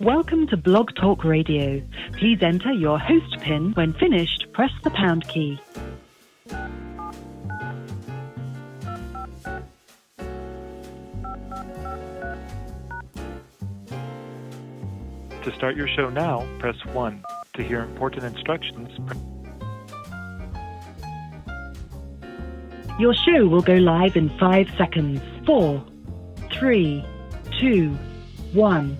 Welcome to Blog Talk Radio. Please enter your host PIN. When finished, press the pound key. To start your show now, press 1. To hear important instructions, Your show will go live in 5 seconds. 4, 3, 2, 1.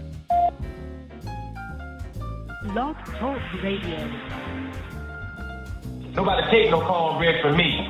Blog Talk Radio. Nobody take no cornbread from me.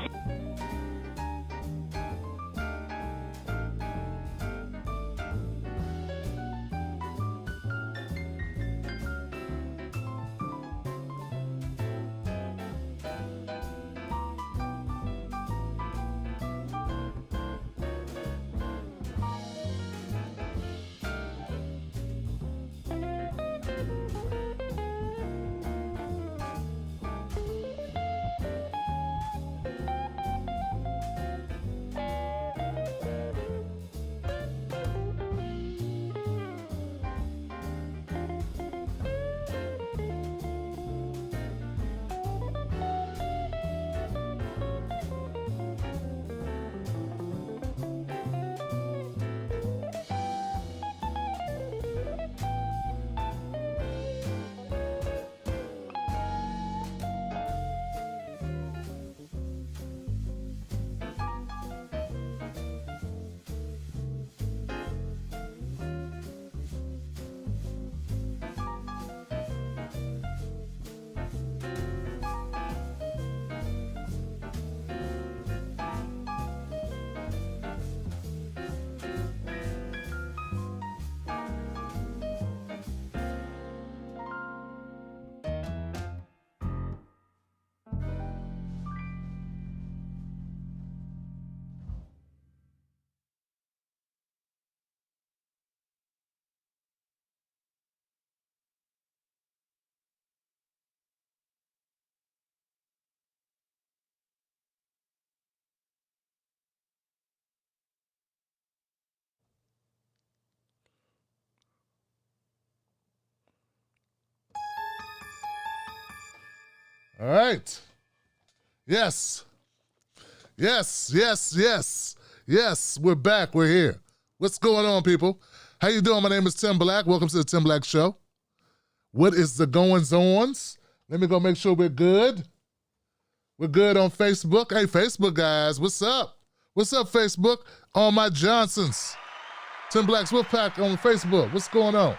All right. Yes. We're back. We're here. What's going on, people? How you doing? My name is Tim Black. Welcome to the Tim Black Show. What is the goings-ons? Let me go make sure we're good. We're good on Facebook. Hey, Facebook guys, what's up? What's up, Facebook? All my Johnsons. Tim Black's Wolfpack on Facebook. What's going on?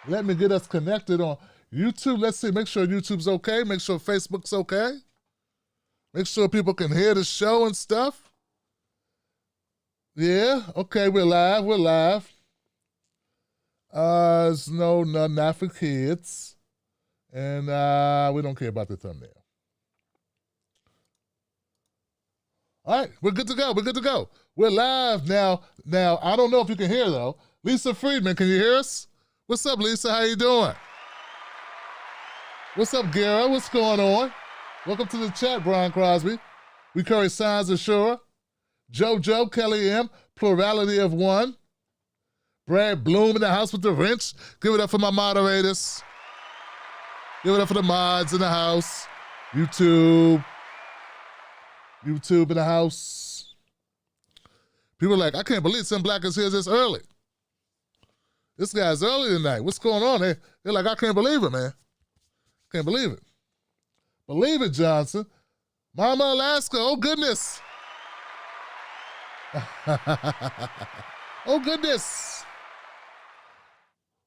Let me get us connected on YouTube. Let's see. Make sure YouTube's okay. Make sure Facebook's okay. Make sure people can hear the show and stuff. Yeah. Okay, we're live. We're live. It's not for kids. And we don't care about the thumbnail. All right, we're good to go. We're good to go. We're live now. Now, I don't know if you can hear, though. Lisa Friedman, can you hear us? What's up, Lisa? How you doing? What's up, Gara? What's going on? Welcome to the chat, Brian Crosby. We carry signs ashore. JoJo, Kelly M, plurality of one. Brad Bloom in the house with the wrench. Give it up for my moderators. Give it up for the mods in the house. YouTube in the house. People are like, I can't believe Tim Black is here this early. This guy's early tonight. What's going on? They're like, I can't believe it, man. Can't believe it. Believe it, Johnson. Mama Alaska, oh goodness. Oh goodness.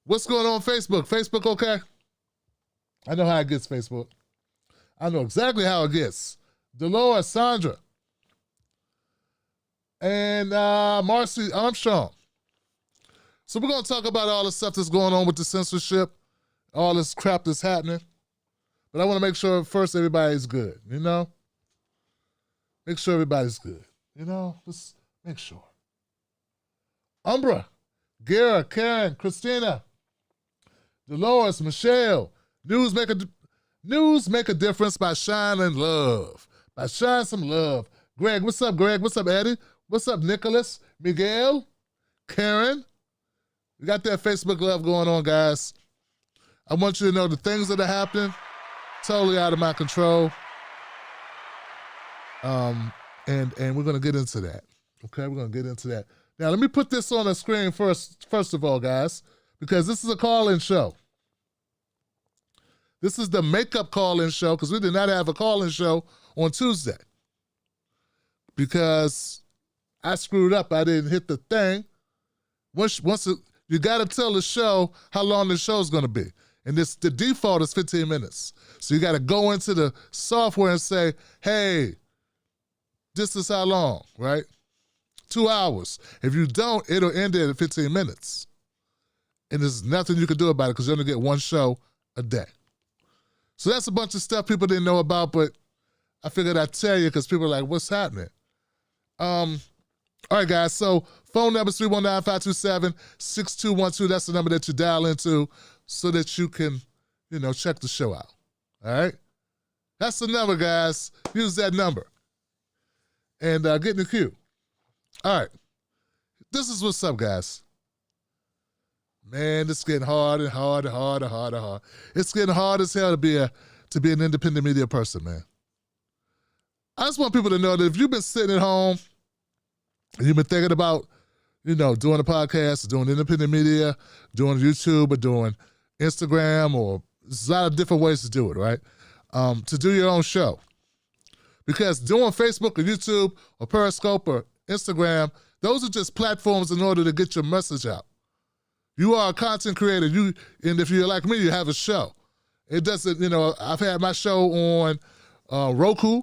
What's going on Facebook? Facebook okay? I know how it gets, Facebook. I know exactly how it gets. Dolores, Sandra, and Marcy Armstrong. So we're going to talk about all the stuff that's going on with the censorship, all this crap that's happening. But I want to make sure first everybody's good, you know? Make sure everybody's good, you know? Just make sure. Umbra, Gara, Karen, Christina, Dolores, Michelle, News make a difference by shining love. By shining some love. Greg, what's up, Greg? What's up, Eddie? What's up, Nicholas? Miguel? Karen? We got that Facebook love going on, guys. I want you to know the things that are happening, totally out of my control. And we're going to get into that. Okay, we're going to get into that. Now, let me put this on the screen first of all, guys, because this is a call-in show. This is the makeup call-in show because we did not have a call-in show on Tuesday because I screwed up. I didn't hit the thing. You got to tell the show how long the show is going to be. And the default is 15 minutes. So you got to go into the software and say, hey, this is how long, right? 2 hours. If you don't, it'll end it at 15 minutes. And there's nothing you can do about it because you only get one show a day. So that's a bunch of stuff people didn't know about, but I figured I'd tell you because people are like, what's happening? All right, guys, so phone number is 319-527-6212. That's the number that you dial into so that you can, check the show out. All right? That's the number, guys. Use that number. And get in the queue. All right. This is what's up, guys. Man, it's getting hard and hard and hard and hard and hard. It's getting hard as hell to be an independent media person, man. I just want people to know that if you've been sitting at home and you've been thinking about, doing a podcast, doing independent media, doing YouTube or doing Instagram, or there's a lot of different ways to do it, right? To do your own show. Because doing Facebook or YouTube or Periscope or Instagram, those are just platforms in order to get your message out. You are a content creator, and if you're like me, you have a show. It doesn't, I've had my show on Roku.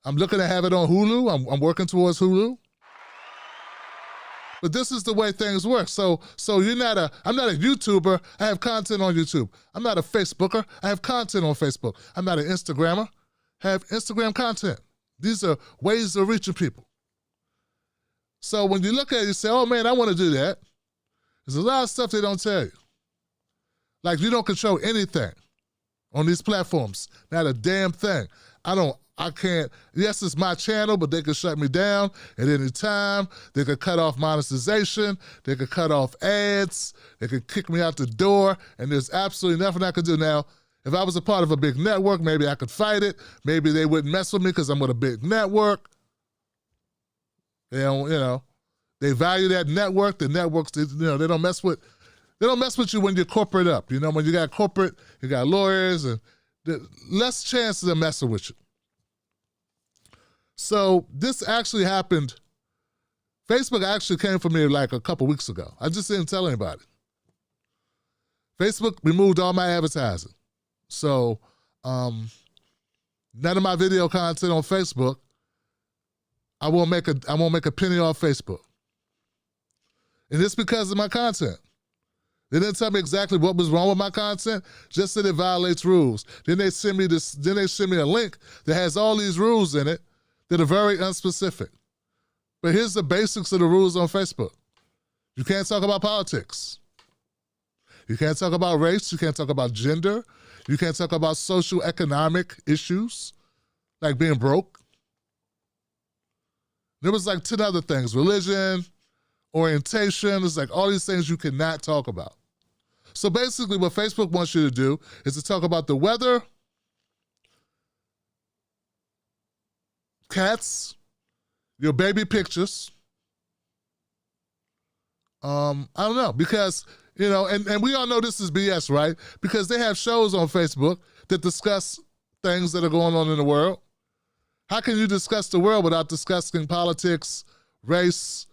I'm looking to have it on Hulu. I'm working towards Hulu. But this is the way things work. So I'm not a YouTuber. I have content on YouTube. I'm not a Facebooker. I have content on Facebook. I'm not an Instagrammer. I have Instagram content. These are ways of reaching people. So when you look at it, you say, oh man, I want to do that. There's a lot of stuff they don't tell you. Like you don't control anything on these platforms. Not a damn thing. I can't, yes, it's my channel, but they could shut me down at any time. They could cut off monetization. They could cut off ads. They could kick me out the door, and there's absolutely nothing I could do. Now, if I was a part of a big network, maybe I could fight it. Maybe they wouldn't mess with me because I'm with a big network. They don't, they value that network. The networks, they don't mess with you when you're corporate up. When you got corporate, you got lawyers, and less chances of messing with you. So this actually happened. Facebook actually came for me like a couple weeks ago. I just didn't tell anybody. Facebook removed all my advertising. So none of my video content on Facebook. I won't make a penny off Facebook. And it's because of my content. They didn't tell me exactly what was wrong with my content, just that it violates rules. Then they send me a link that has all these rules in it that are very unspecific. But here's the basics of the rules on Facebook. You can't talk about politics. You can't talk about race. You can't talk about gender. You can't talk about social economic issues, like being broke. There was like 10 other things, religion, orientation. It's like all these things you cannot talk about. So basically what Facebook wants you to do is to talk about the weather, cats, your baby pictures. I don't know, because, and we all know this is BS, right? Because they have shows on Facebook that discuss things that are going on in the world. How can you discuss the world without discussing politics, race,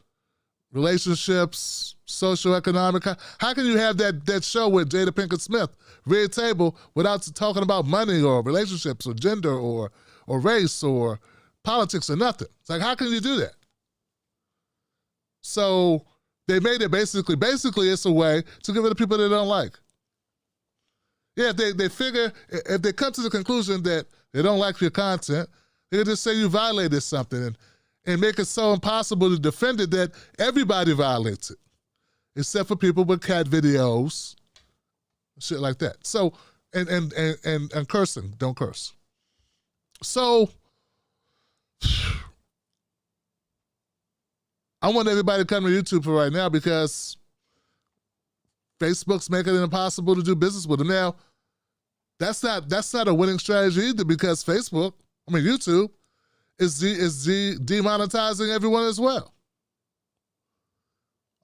relationships, social, economic? How can you have that show with Jada Pinkett Smith, Red Table, without talking about money or relationships or gender or race or politics or nothing? It's like, how can you do that? So they made it basically it's a way to give it to people they don't like. Yeah, they figure, if they come to the conclusion that they don't like your content, they can just say you violated something and make it so impossible to defend it that everybody violates it, except for people with cat videos, shit like that. So, and cursing, don't curse. So, I want everybody to come to YouTube for right now because Facebook's making it impossible to do business with them. Now, that's not a winning strategy either, because YouTube is demonetizing everyone as well.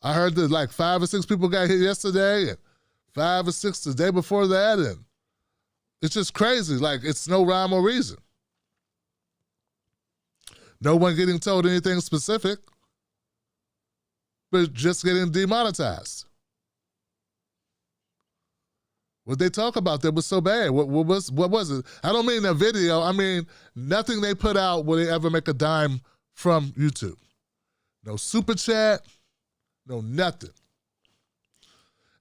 I heard that like 5 or 6 people got hit yesterday and 5 or 6 the day before that, and it's just crazy. Like, it's no rhyme or reason. No one getting told anything specific, but just getting demonetized. What they talk about that was so bad. What was it? I don't mean that video. I mean nothing they put out will they ever make a dime from YouTube. No super chat, no nothing.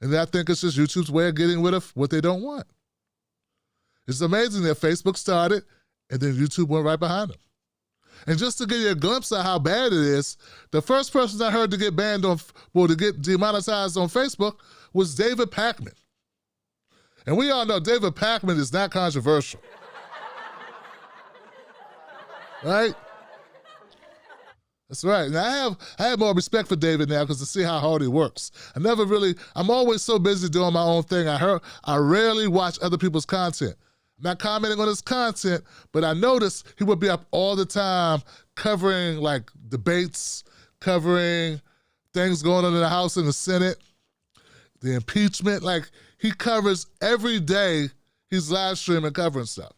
And I think it's just YouTube's way of getting rid of what they don't want. It's amazing that Facebook started and then YouTube went right behind them. And just to give you a glimpse of how bad it is, the first person I heard to get to get demonetized on Facebook was David Pakman. And we all know David Pakman is not controversial. Right? That's right. And I have more respect for David now because to see how hard he works. I'm always so busy doing my own thing. I rarely watch other people's content. I'm not commenting on his content, but I noticed he would be up all the time covering like debates, covering things going on in the House and the Senate, the impeachment. Like, he covers every day. He's live streaming, covering stuff.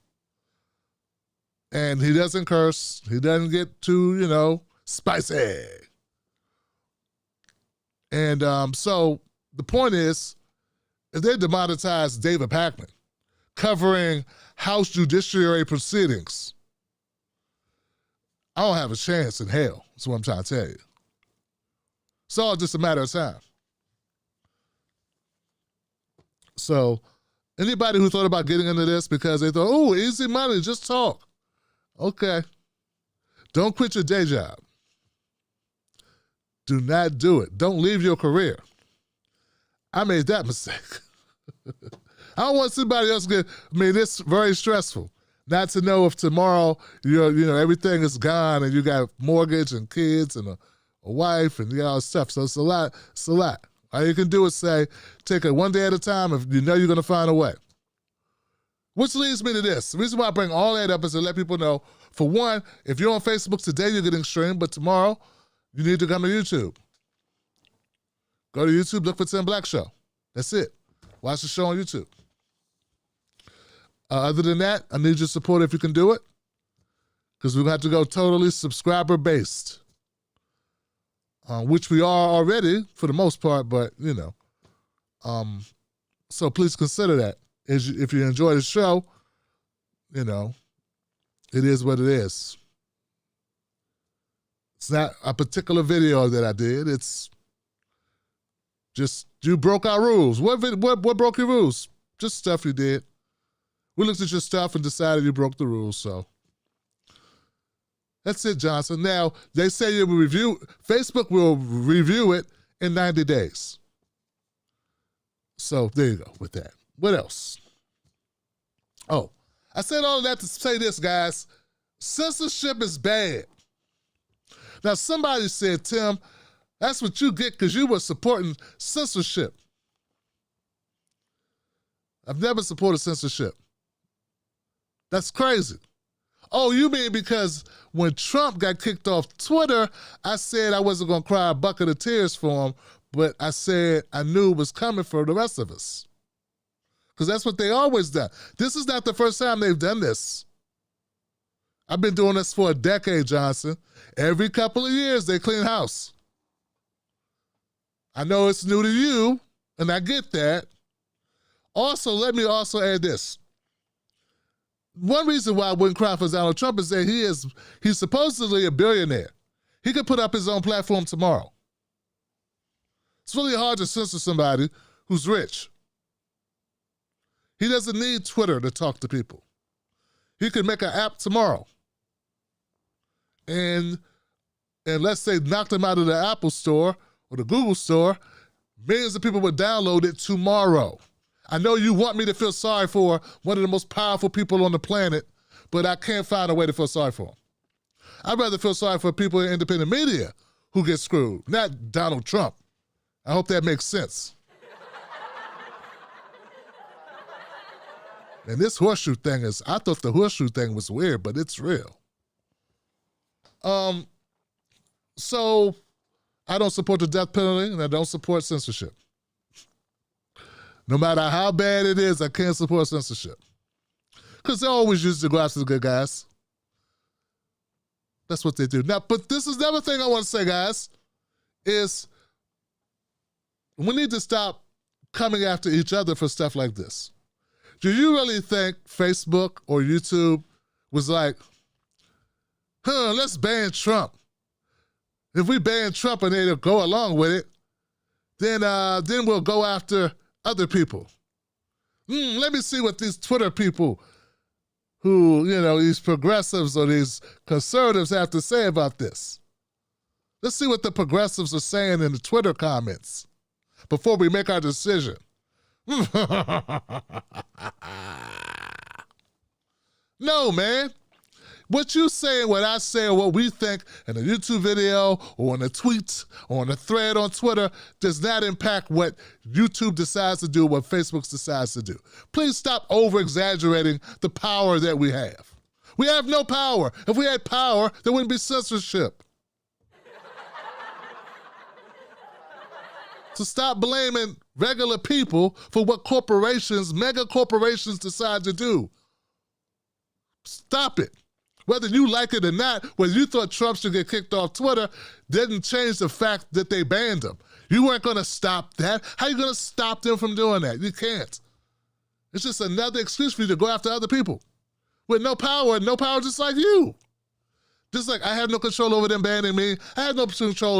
And he doesn't curse. He doesn't get too, spicy. And so the point is, if they demonetize David Pakman covering House Judiciary proceedings, I don't have a chance in hell. That's what I'm trying to tell you. It's all just a matter of time. So anybody who thought about getting into this because they thought, oh, easy money, just talk. Okay. Don't quit your day job. Do not do it. Don't leave your career. I made that mistake. I don't want somebody else to it's very stressful. Not to know if tomorrow everything is gone and you got mortgage and kids and a wife and all stuff. So it's a lot. It's a lot. All you can do is take it one day at a time if you know you're going to find a way. Which leads me to this. The reason why I bring all that up is to let people know, for one, if you're on Facebook today, you're getting streamed, but tomorrow, you need to come to YouTube. Go to YouTube, look for Tim Black Show. That's it. Watch the show on YouTube. Other than that, I need your support if you can do it, because we're going to have to go totally subscriber-based. Which we are already for the most part, but so please consider that. If you enjoy the show, it is what it is. It's not a particular video that I did. It's just you broke our rules. What broke your rules? Just stuff you did. We looked at your stuff and decided you broke the rules, so. That's it, Johnson. Now, they say Facebook will review it in 90 days. So there you go with that. What else? Oh, I said all of that to say this, guys. Censorship is bad. Now, somebody said, Tim, that's what you get because you were supporting censorship. I've never supported censorship. That's crazy. Oh, you mean because when Trump got kicked off Twitter, I said I wasn't going to cry a bucket of tears for him, but I said I knew it was coming for the rest of us. Because that's what they always done. This is not the first time they've done this. I've been doing this for a decade, Johnson. Every couple of years, they clean house. I know it's new to you, and I get that. Also, let me also add this. One reason why I wouldn't cry for Donald Trump is that he's supposedly a billionaire. He could put up his own platform tomorrow. It's really hard to censor somebody who's rich. He doesn't need Twitter to talk to people. He could make an app tomorrow. And let's say knocked him out of the Apple store or the Google store, millions of people would download it tomorrow. I know you want me to feel sorry for one of the most powerful people on the planet, but I can't find a way to feel sorry for him. I'd rather feel sorry for people in independent media who get screwed, not Donald Trump. I hope that makes sense. And this horseshoe thing I thought the horseshoe thing was weird, but it's real. So I don't support the death penalty and I don't support censorship. No matter how bad it is, I can't support censorship. Because they always used to go after the good guys. That's what they do. Now, but this is the other thing I want to say, guys, is we need to stop coming after each other for stuff like this. Do you really think Facebook or YouTube was like, let's ban Trump? If we ban Trump and they go along with it, then we'll go after other people. Let me see what these Twitter people who, these progressives or these conservatives have to say about this. Let's see what the progressives are saying in the Twitter comments before we make our decision. No, man. What you say and what I say or what we think in a YouTube video or in a tweet or in a thread on Twitter does not impact what YouTube decides to do, what Facebook decides to do. Please stop over-exaggerating the power that we have. We have no power. If we had power, there wouldn't be censorship. So stop blaming regular people for what corporations, mega corporations decide to do. Stop it. Whether you like it or not, whether you thought Trump should get kicked off Twitter, didn't change the fact that they banned him. You weren't going to stop that. How are you going to stop them from doing that? You can't. It's just another excuse for you to go after other people with no power just like you. Just like I have no control over them banning me. I have no control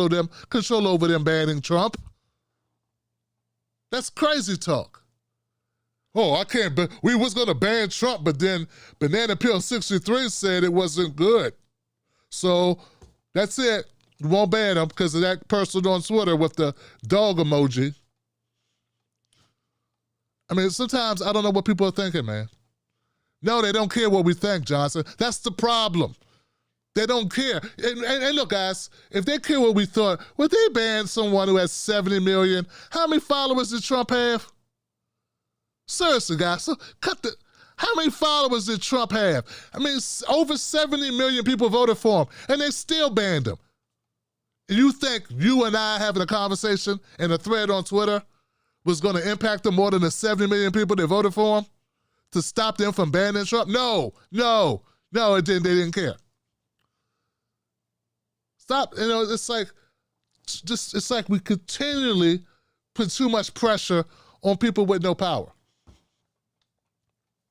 over them banning Trump. That's crazy talk. Oh, I can't, we was going to ban Trump, but then Banana Peel 63 said it wasn't good. So that's it. We won't ban him because of that person on Twitter with the dog emoji. I mean, sometimes I don't know what people are thinking, man. No, they don't care what we think, Johnson. That's the problem. They don't care. And look, guys, if they care what we thought, would they ban someone who has 70 million? How many followers did Trump have? Seriously, guys, so how many followers did Trump have? I mean, over 70 million people voted for him, and they still banned him. And you think you and I having a conversation in a thread on Twitter was going to impact them more than the 70 million people that voted for him to stop them from banning Trump? No, it didn't. They didn't care. Stop. It's like we continually put too much pressure on people with no power.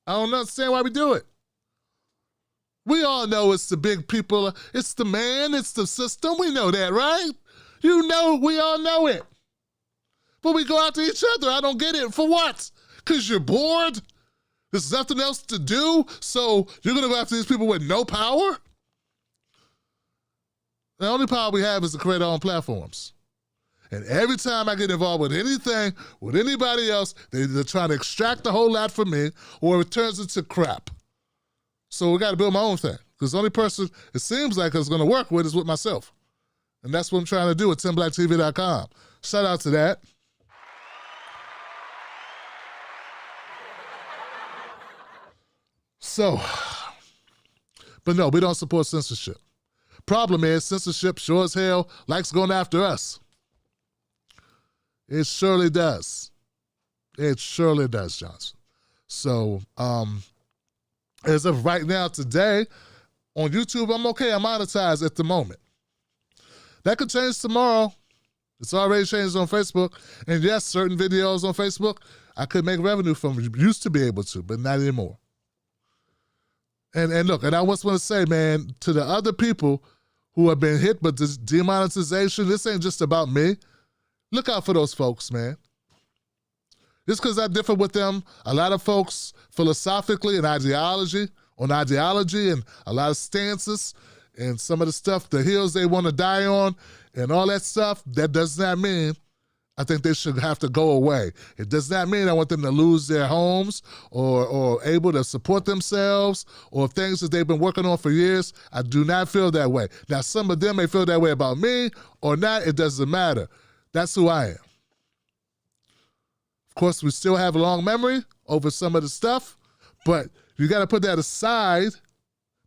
I don't understand why we do it. We all know it's the big people. It's the man. It's the system. We know that, right? We all know it. But we go after each other. I don't get it. For what? Because you're bored? There's nothing else to do? So you're going to go after these people with no power? The only power we have is to create our own platforms. And every time I get involved with anything, with anybody else, they're trying to extract the whole lot from me, or it turns into crap. So we got to build my own thing. Because the only person it seems like it's going to work with is with myself. And that's what I'm trying to do at 10blacktv.com. Shout out to that. So, but no, we don't support censorship. Problem is, censorship sure as hell likes going after us. It surely does. It surely does, Johnson. So, as of right now, today, on YouTube, I'm okay. I'm monetized at the moment. That could change tomorrow. It's already changed on Facebook. And yes, certain videos on Facebook, I could make revenue from. Used to be able to, but not anymore. And look, and I just want to say, man, to the other people who have been hit with this demonetization, this ain't just about me. Look out for those folks, man. Just because I differ with them, a lot of folks philosophically and ideology and a lot of stances and some of the stuff, the hills they want to die on and all that stuff, that does not mean I think they should have to go away. It does not mean I want them to lose their homes or able to support themselves or things that they've been working on for years. I do not feel that way. Now, some of them may feel that way about me or not. It doesn't matter. That's who I am. Of course, we still have a long memory over some of the stuff, But you got to put that aside.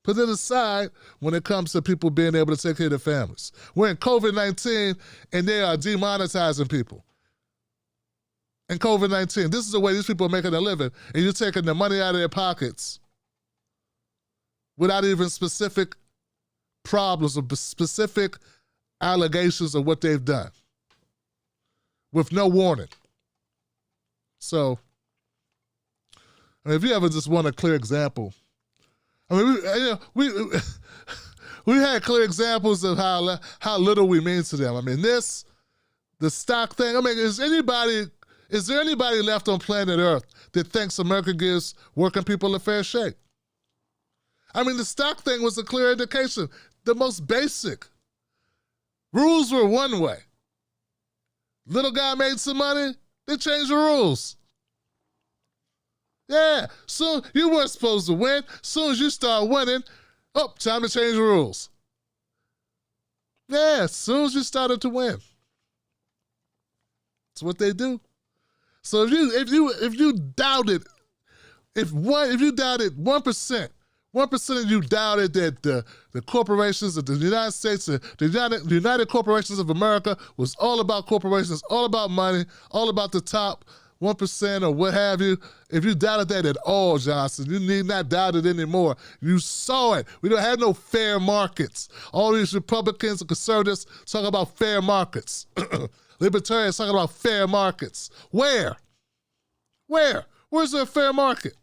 Put it aside when it comes to people being able to take care of their families. We're in COVID-19 and they are demonetizing people. In COVID-19, this is the way these people are making a living, and you're taking the money out of their pockets without even specific problems or specific allegations of what they've done with no warning. So, I mean, if you ever just want a clear example, I mean, we had clear examples of how little we mean to them. I mean, the stock thing. I mean, is there anybody left on planet Earth that thinks America gives working people a fair shake? I mean, the stock thing was a clear indication. The most basic. Rules were one way. Little guy made some money, they changed the rules. Yeah, soon you weren't supposed to win. Soon as you start winning, time to change the rules. Yeah, as soon as you started to win. That's what they do. So if you doubted, if you doubted 1%, 1% of you doubted that the corporations of the United States, the United Corporations of America was all about corporations, all about money, all about the top 1% or what have you. If you doubted that at all, Johnson, you need not doubt it anymore. You saw it. We don't have no fair markets. All these Republicans and conservatives talk about fair markets. Libertarians talking about fair markets. Where? Where's there a fair market?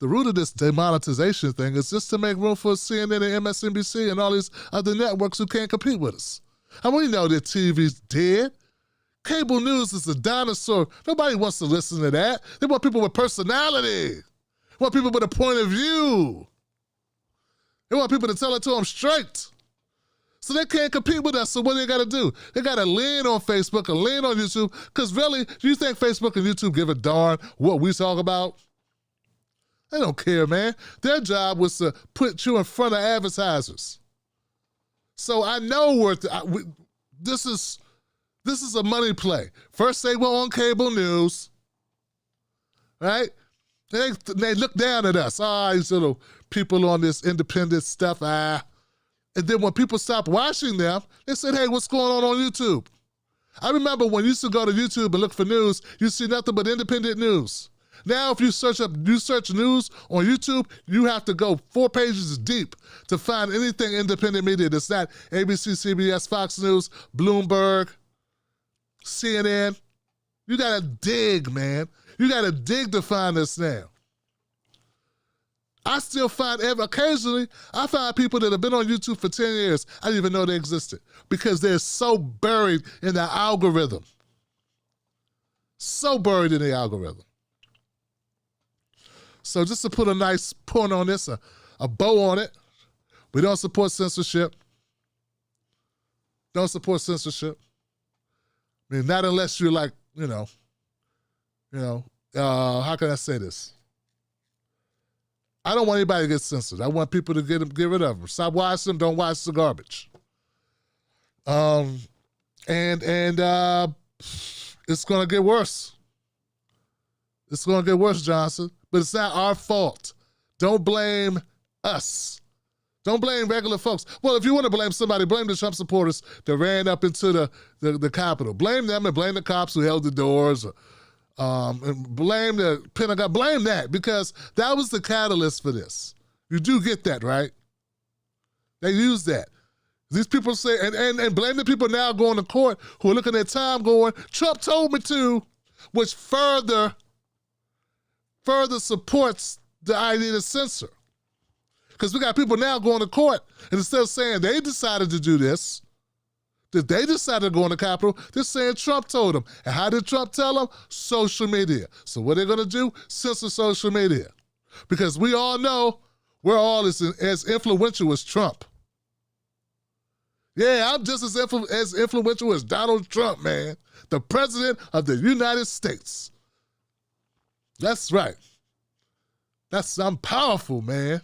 The root of this demonetization thing is just to make room for CNN and MSNBC and all these other networks who can't compete with us. And we know that TV's dead. Cable news is a dinosaur. Nobody wants to listen to that. They want people with personality. They want people with a point of view. They want people to tell it to them straight. So they can't compete with us, so what do they got to do? They got to lean on Facebook and lean on YouTube, because really, do you think Facebook and YouTube give a darn what we talk about? They don't care, man. Their job was to put you in front of advertisers. So I know this is a money play. First they were on cable news, right? They look down at us. These little people on this independent stuff. And then when people stopped watching them, they said, hey, what's going on YouTube? I remember when you used to go to YouTube and look for news, you see nothing but independent news. Now, if you search news on YouTube, you have to go 4 pages deep to find anything independent media that's not ABC, CBS, Fox News, Bloomberg, CNN. You got to dig, man. You got to dig to find this now. I still find occasionally, I find people that have been on YouTube for 10 years, I didn't even know they existed because they're so buried in the algorithm. So buried in the algorithm. So just to put a nice point on this, a bow on it, we don't support censorship. Don't support censorship. I mean, not unless you're like, how can I say this? I don't want anybody to get censored. I want people to get rid of them. Stop watching them. Don't watch the garbage. And it's going to get worse. It's going to get worse, Johnson. But it's not our fault. Don't blame us. Don't blame regular folks. Well, if you want to blame somebody, blame the Trump supporters that ran up into the Capitol. Blame them and blame the cops who held the doors. And blame the Pentagon. Blame that, because that was the catalyst for this. You do get that, right? They use that. These people say, and blame the people now going to court who are looking at time going, Trump told me to, which further supports the idea to censor. Because we got people now going to court, and instead of saying they decided to do this, that they decided to go on the Capitol, they're saying Trump told them. And how did Trump tell them? Social media. So what they're going to do? Censor social media. Because we all know we're all as influential as Trump. Yeah, I'm just as influential as Donald Trump, man. The president of the United States. That's right. I'm powerful, man.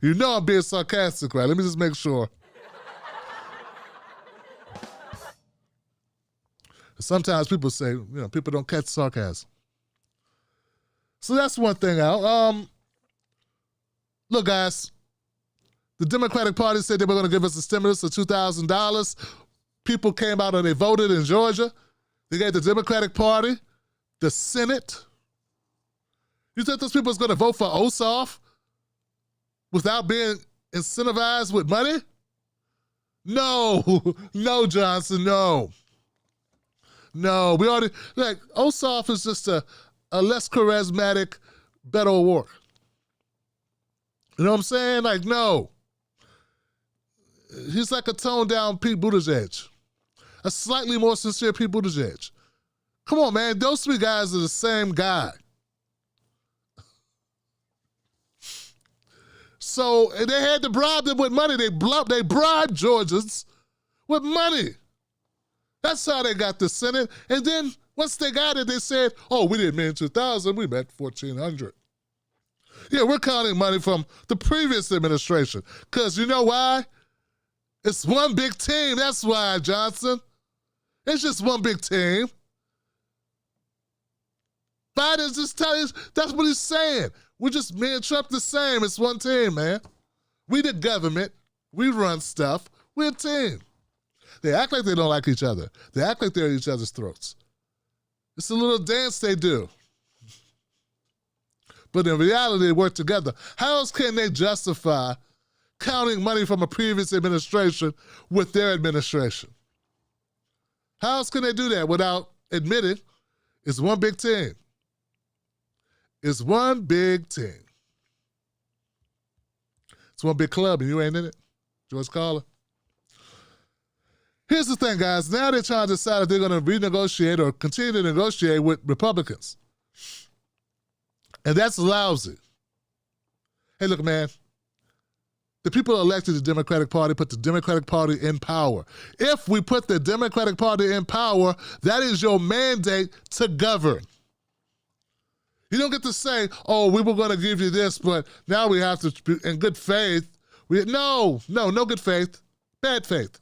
You know I'm being sarcastic, right? Let me just make sure. Sometimes people say, people don't catch sarcasm. So that's one thing out. Look, guys, the Democratic Party said they were going to give us a stimulus of $2,000. People came out and they voted in Georgia. They gave the Democratic Party the Senate. You think those people is going to vote for Ossoff without being incentivized with money? No, no, Johnson, no. No, we already, Ossoff is just a less charismatic Beto O'Rourke. You know what I'm saying? No. He's like a toned down Pete Buttigieg. A slightly more sincere Pete Buttigieg. Come on, man. Those three guys are the same guy. So they had to bribe them with money. They bribed Georgians with money. That's how they got the Senate. And then once they got it, they said, we didn't mean 2,000, we meant 1,400. Yeah, we're counting money from the previous administration. Because you know why? It's one big team. That's why, Johnson. It's just one big team. Biden's just telling us, that's what he's saying. We're just, me and Trump the same. It's one team, man. We the government. We run stuff. We're a team. They act like they don't like each other. They act like they're at each other's throats. It's a little dance they do. But in reality, they work together. How else can they justify counting money from a previous administration with their administration? How else can they do that without admitting it's one big team? It's one big team. It's one big club and you ain't in it. George Carlin. Here's the thing, guys. Now they're trying to decide if they're going to renegotiate or continue to negotiate with Republicans. And that's lousy. Hey, look, man. The people elected the Democratic Party put the Democratic Party in power. If we put the Democratic Party in power, that is your mandate to govern. You don't get to say, we were going to give you this, but now we have to, in good faith. No good faith. Bad faith.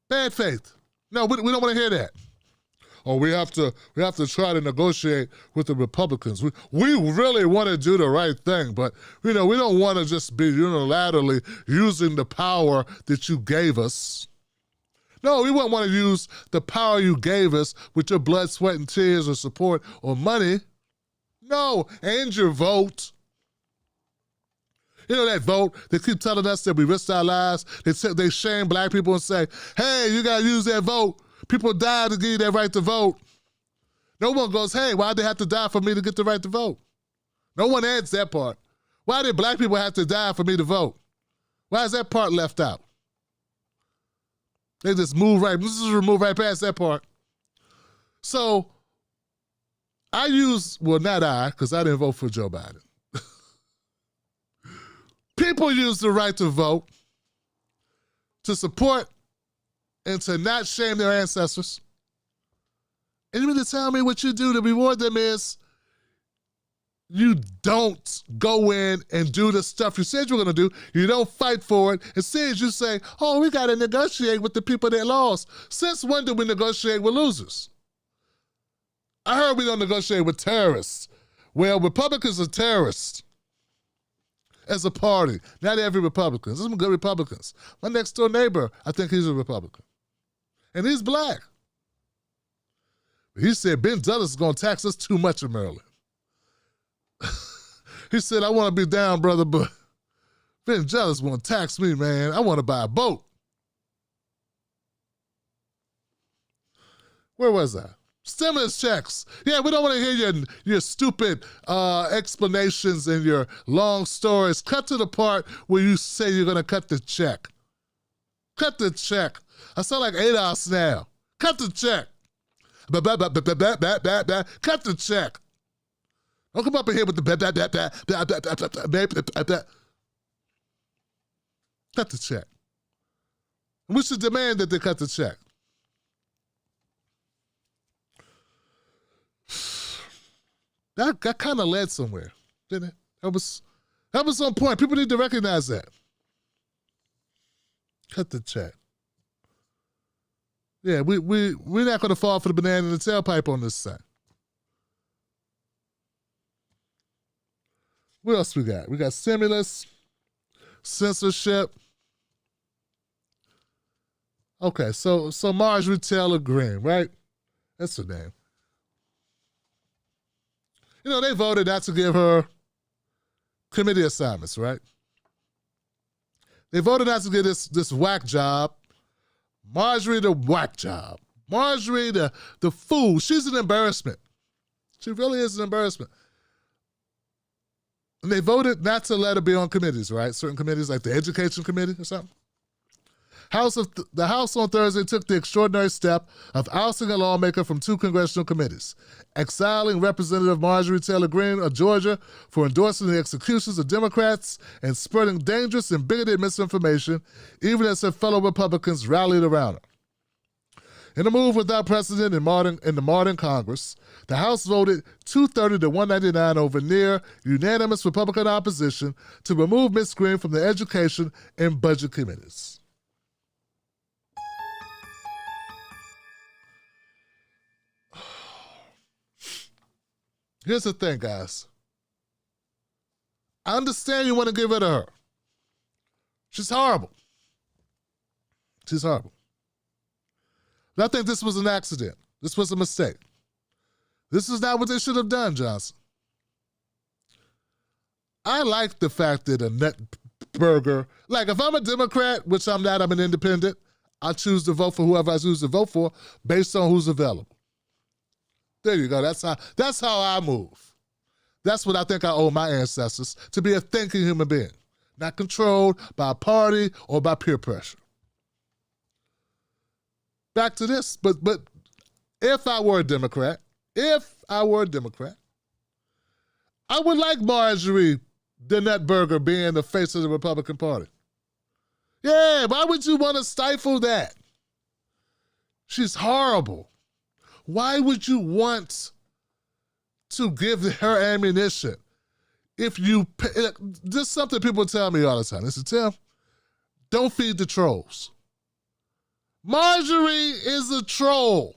Bad faith. No, we don't want to hear that. We have to try to negotiate with the Republicans. We really want to do the right thing, but we don't want to just be unilaterally using the power that you gave us. No, we wouldn't want to use the power you gave us with your blood, sweat, and tears or support or money. No, and your vote. You know that vote, they keep telling us that we risked our lives. They shame black people and say, hey, you got to use that vote. People die to give you that right to vote. No one goes, hey, why'd they have to die for me to get the right to vote? No one adds that part. Why did black people have to die for me to vote? Why is that part left out? They just move right past that part. So not I, because I didn't vote for Joe Biden. People use the right to vote to support and to not shame their ancestors. And you mean to tell me what you do to reward them is you don't go in and do the stuff you said you were going to do. You don't fight for it. Instead, you say, we got to negotiate with the people that lost. Since when do we negotiate with losers? I heard we don't negotiate with terrorists. Well, Republicans are terrorists. As a party. Not every Republican. There's some good Republicans. My next door neighbor, I think he's a Republican. And he's black. He said Ben Dulles is going to tax us too much in Maryland. He said, I want to be down, brother, but Ben Dulles want to tax me, man. I want to buy a boat. Where was I? Stimulus checks. Yeah, we don't want to hear your stupid explanations and your long stories. Cut to the part where you say you're going to cut the check. Cut the check. I sound like ADOS now. Cut the check. Cut the check. Don't come up in here with the cut the check. We should demand that they cut the check. That kind of led somewhere, didn't it? That was on point. People need to recognize that. Cut the check. Yeah, we're not going to fall for the banana in the tailpipe on this thing. What else we got? We got stimulus, censorship. Okay, so Marjorie Taylor Greene, right? That's her name. You know, they voted not to give her committee assignments, right? They voted not to give this whack job. Marjorie the whack job. Marjorie the fool. She's an embarrassment. She really is an embarrassment. And they voted not to let her be on committees, right? Certain committees, like the Education Committee or something. The House on Thursday took the extraordinary step of ousting a lawmaker from 2 congressional committees, exiling Representative Marjorie Taylor Greene of Georgia for endorsing the executions of Democrats and spreading dangerous and bigoted misinformation, even as her fellow Republicans rallied around her. In a move without precedent in the modern Congress, the House voted 230 to 199 over near unanimous Republican opposition to remove Ms. Greene from the Education and Budget committees. Here's the thing, guys. I understand you want to get rid of her. She's horrible. She's horrible. But I think this was an accident. This was a mistake. This is not what they should have done, Johnson. I like the fact that a nut burger, like if I'm a Democrat, which I'm not, I'm an independent, I choose to vote for whoever I choose to vote for based on who's available. There you go. That's how I move. That's what I think I owe my ancestors, to be a thinking human being, not controlled by a party or by peer pressure. Back to this, but if I were a Democrat, I would like Marjorie the Nutburger being the face of the Republican Party. Yeah, why would you want to stifle that? She's horrible. Why would you want to give her ammunition if you... This is something people tell me all the time. They say, Tim, don't feed the trolls. Marjorie is a troll.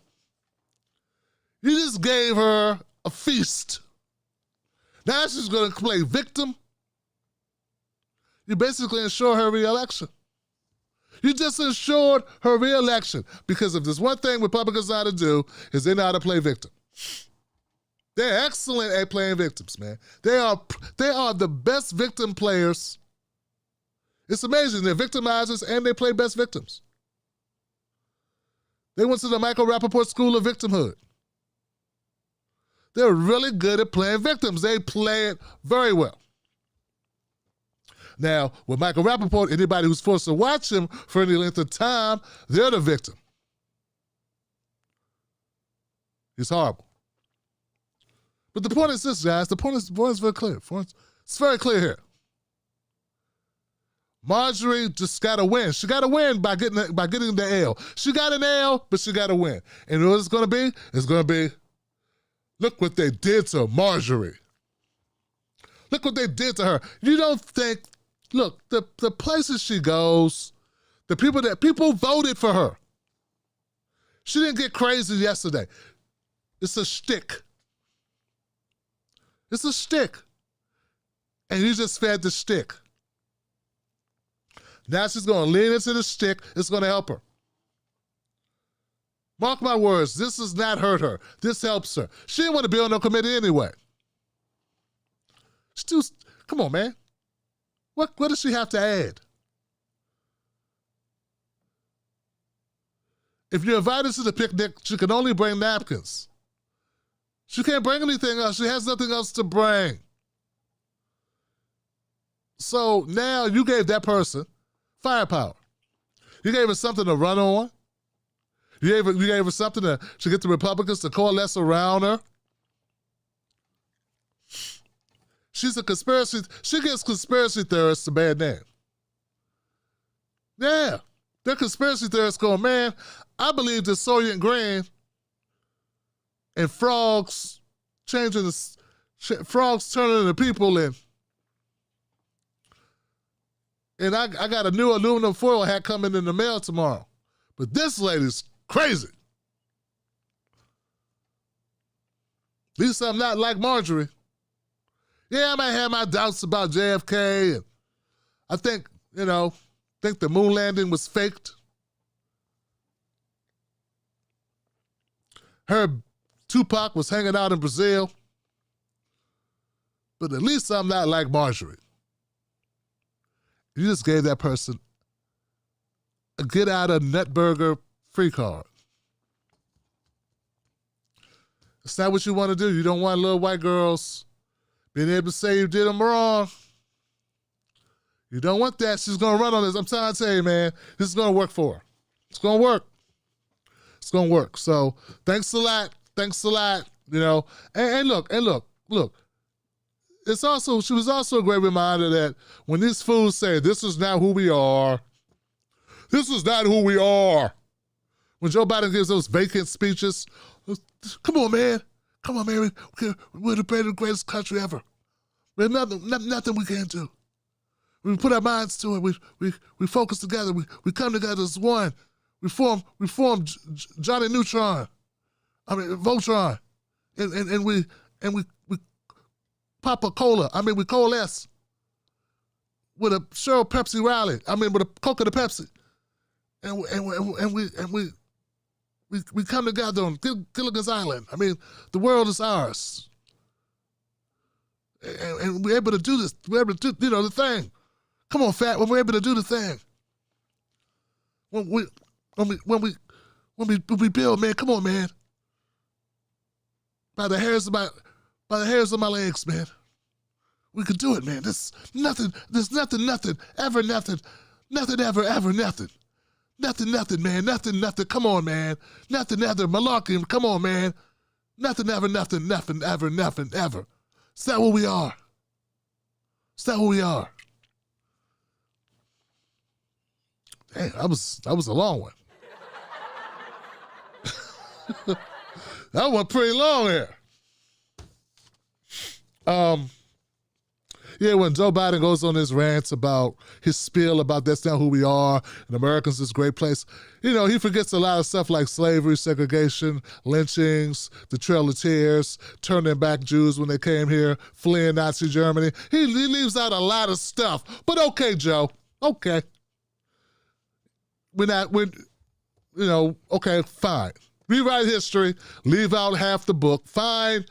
You just gave her a feast. Now she's going to play victim. You basically ensure her reelection. You just ensured her reelection, because if there's one thing Republicans know how to do, is they know how to play victim. They're excellent at playing victims, man. They are the best victim players. It's amazing. They're victimizers and they play best victims. They went to the Michael Rappaport School of Victimhood. They're really good at playing victims. They play it very well. Now, with Michael Rappaport, anybody who's forced to watch him for any length of time, they're the victim. He's horrible. But the point is this, guys. The point is very clear. It's very clear here. Marjorie just got to win. She got to win by getting the L. She got an L, but she got to win. And what it's going to be? It's going to be, look what they did to Marjorie. Look what they did to her. You don't think, look, the places she goes, people voted for her. She didn't get crazy yesterday. It's a shtick. It's a shtick. And you just fed the shtick. Now she's going to lean into the shtick. It's going to help her. Mark my words, this does not hurt her. This helps her. She didn't want to be on no committee anyway. Come on, man. What does she have to add? If you're invited to the picnic, she can only bring napkins. She can't bring anything else. She has nothing else to bring. So now you gave that person firepower. You gave her something to run on. You gave her something to get the Republicans to coalesce around her. She's a conspiracy. She gives conspiracy theorists a bad name. Yeah. They're conspiracy theorists going, man, I believe that Soylent Green and frogs turning into people, and I got a new aluminum foil hat coming in the mail tomorrow. But this lady's Crazy. At least I'm not like Marjorie. Yeah, I might have my doubts about JFK, and I think, think the moon landing was faked. Heard Tupac was hanging out in Brazil. But at least I'm not like Marjorie. You just gave that person a get out of Nutburger free card. It's not what you want to do. You don't want little white girls being able to say you did them wrong. You don't want that. She's going to run on this. I'm trying to tell you, man, this is going to work for her. It's going to work. It's going to work. So thanks a lot. Thanks a lot. And look. She was also a great reminder that when these fools say, this is not who we are. This is not who we are. When Joe Biden gives those vacant speeches, come on, man. Come on, man. We're the greatest country ever. There's nothing we can't do. We put our minds to it. We focus together. We come together as one. We form Johnny Neutron. Voltron. And we pop a cola. We coalesce with a Cheryl Pepsi Riley. With a Coke and a Pepsi. And we come together on Gilligan's Island. The world is ours. And we're able to do this. We're able to do, the thing. Come on, Fat, when we're able to do the thing. When we build, man, come on, man. By the hairs of my legs, man. We could do it, man. There's nothing, ever nothing. Nothing, ever, nothing. Nothing, man. Nothing, come on, man. Nothing, ever, malarkey, come on, man. Nothing, ever, nothing, ever. It's not who we are. It's not who we are. Hey, that was a long one. That went pretty long here. Yeah, when Joe Biden goes on his rants about his spiel about that's not who we are and Americans is a great place, he forgets a lot of stuff like slavery, segregation, lynchings, the Trail of Tears, turning back Jews when they came here, fleeing Nazi Germany. He leaves out a lot of stuff. But okay, Joe, okay. Okay, fine. Rewrite history, leave out half the book. Fine,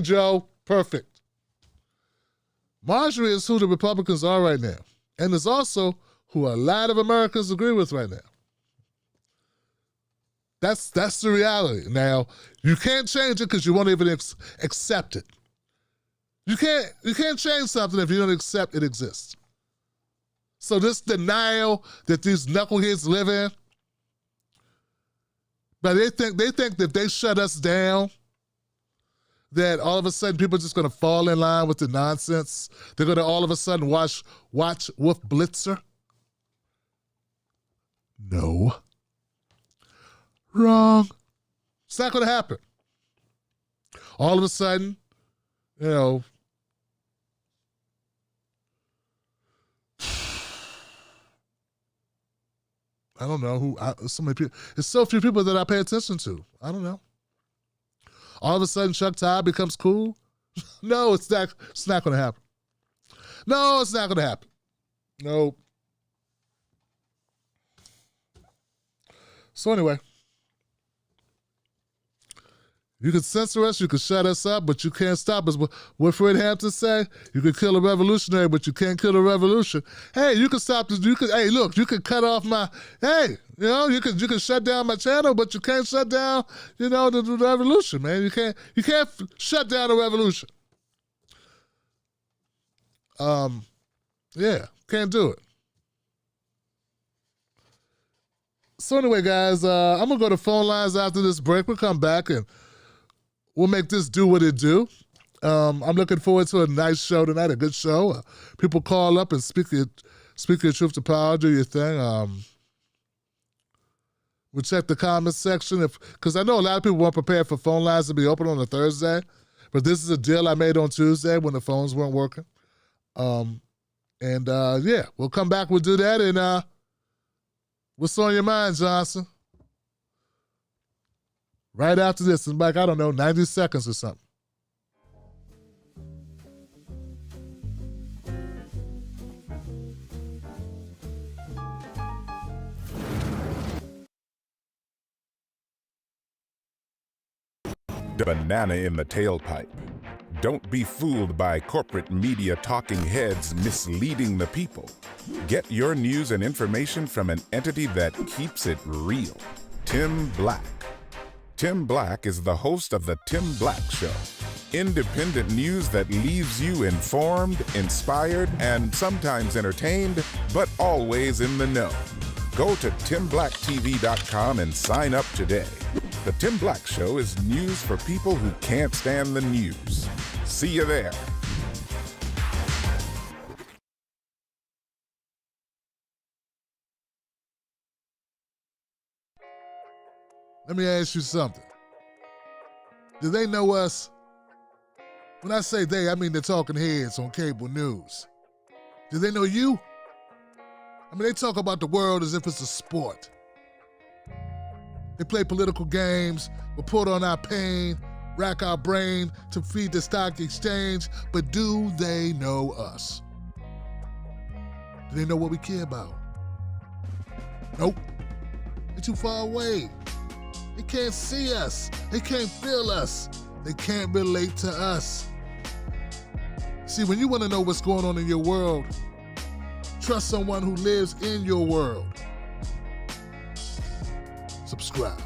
Joe, perfect. Marjorie is who the Republicans are right now, and is also who a lot of Americans agree with right now. That's the reality. Now, you can't change it because you won't even accept it. You can't change something if you don't accept it exists. So this denial that these knuckleheads live in, but they think that if they shut us down, that all of a sudden people are just going to fall in line with the nonsense. They're going to all of a sudden watch Wolf Blitzer. No. Wrong. It's not going to happen. All of a sudden, I don't know who, so many people, there's so few people that I pay attention to. I don't know. All of a sudden, Chuck Todd becomes cool? No, it's not going to happen. No, it's not going to happen. Nope. So anyway, you can censor us, you can shut us up, but you can't stop us. What Fred Hampton say? You can kill a revolutionary, but you can't kill a revolution. Hey, you can stop this. You can cut off my. Hey, you can shut down my channel, but you can't shut down, the revolution, man. You can't shut down a revolution. Yeah, can't do it. So anyway, guys, I'm gonna go to phone lines after this break. We'll come back and we'll make this do what it do. I'm looking forward to a nice show tonight, a good show. People call up and speak your truth to power, do your thing. We'll check the comments section because I know a lot of people weren't prepared for phone lines to be open on a Thursday, but this is a deal I made on Tuesday when the phones weren't working. Yeah, we'll come back, we'll do that, and what's on your mind, Johnson? Right after this, in like, I don't know, 90 seconds or something. The banana in the tailpipe. Don't be fooled by corporate media talking heads misleading the people. Get your news and information from an entity that keeps it real. Tim Black. Tim Black is the host of The Tim Black Show. Independent news that leaves you informed, inspired, and sometimes entertained, but always in the know. Go to timblacktv.com and sign up today. The Tim Black Show is news for people who can't stand the news. See you there. Let me ask you something. Do they know us? When I say they, I mean the talking heads on cable news. Do they know you? I mean, they talk about the world as if it's a sport. They play political games, report on our pain, rack our brain to feed the stock exchange, but do they know us? Do they know what we care about? Nope. They're too far away. They can't see us. They can't feel us. They can't relate to us. See, when you want to know what's going on in your world, trust someone who lives in your world. Subscribe.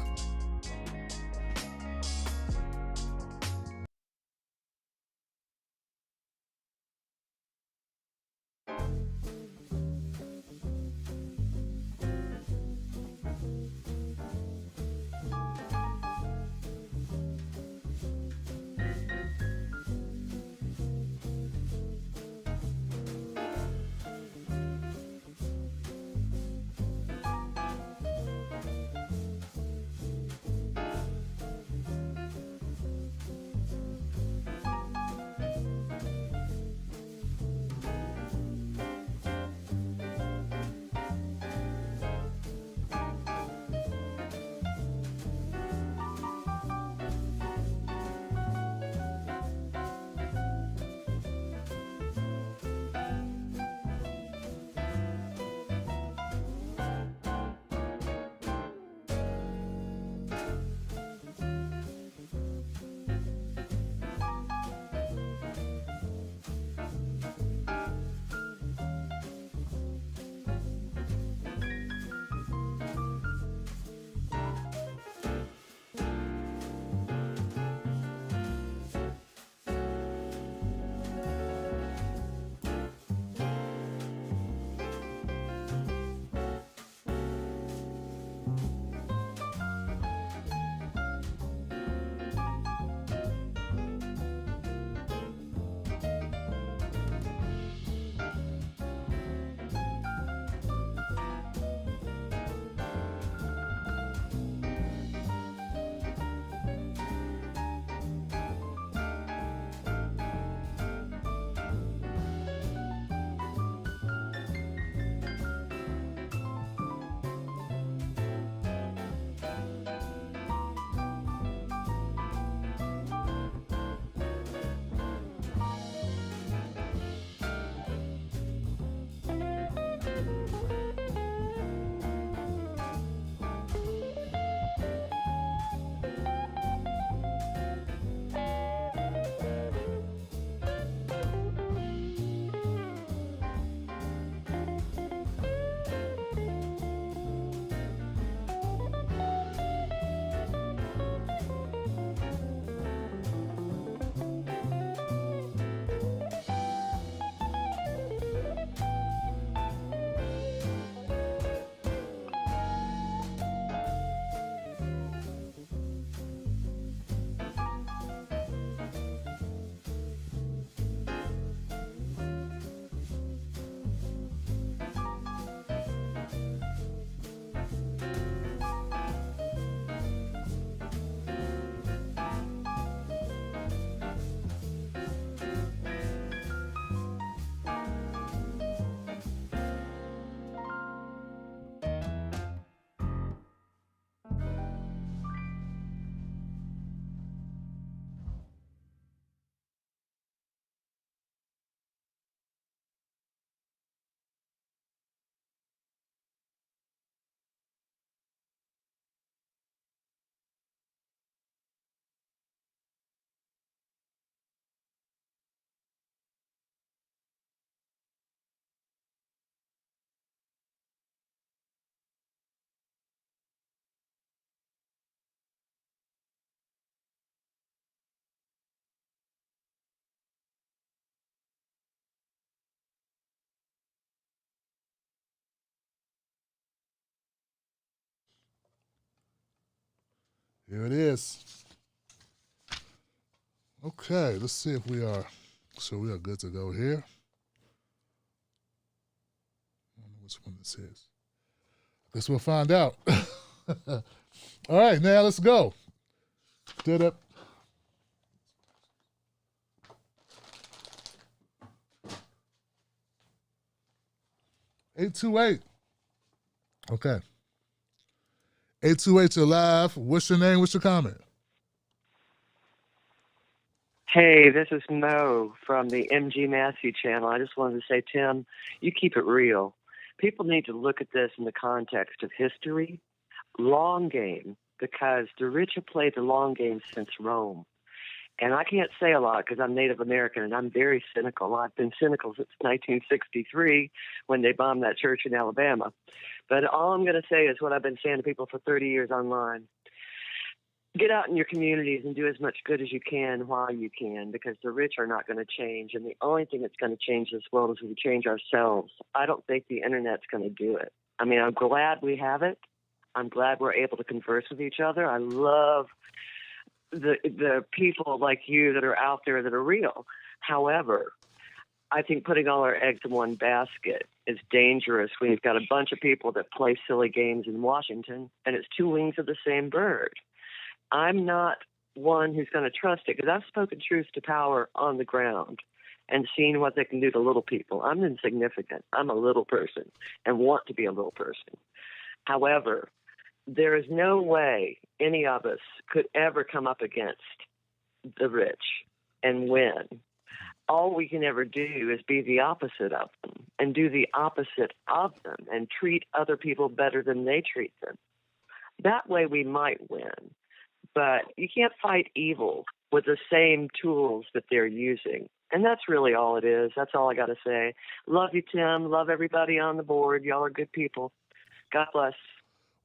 Here it is. Okay, let's see if we are good to go here. I don't know which one this is. Guess we'll find out. All right, now let's go. Did it. (828). Okay. 828, you're live. What's your name? What's your comment? Hey, this is Mo from the MG Massey channel. I just wanted to say, Tim, you keep it real. People need to look at this in the context of history, long game, because the rich have played the long game since Rome. And I can't say a lot because I'm Native American and I'm very cynical. I've been cynical since 1963 when they bombed that church in Alabama. But all I'm going to say is what I've been saying to people for 30 years online. Get out in your communities and do as much good as you can while you can, because the rich are not going to change. And the only thing that's going to change this world is if we change ourselves. I don't think the internet's going to do it. I mean, I'm glad we have it. I'm glad we're able to converse with each other. I love the people like you that are out there that are real. However, I think putting all our eggs in one basket is dangerous when you've got a bunch of people that play silly games in Washington, and it's two wings of the same bird. I'm not one who's going to trust it because I've spoken truth to power on the ground and seen what they can do to little people. I'm insignificant. I'm a little person and want to be a little person. However, there is no way any of us could ever come up against the rich and win. All we can ever do is be the opposite of them and do the opposite of them and treat other people better than they treat them. That way we might win. But you can't fight evil with the same tools that they're using. And that's really all it is. That's all I got to say. Love you, Tim. Love everybody on the board. Y'all are good people. God bless.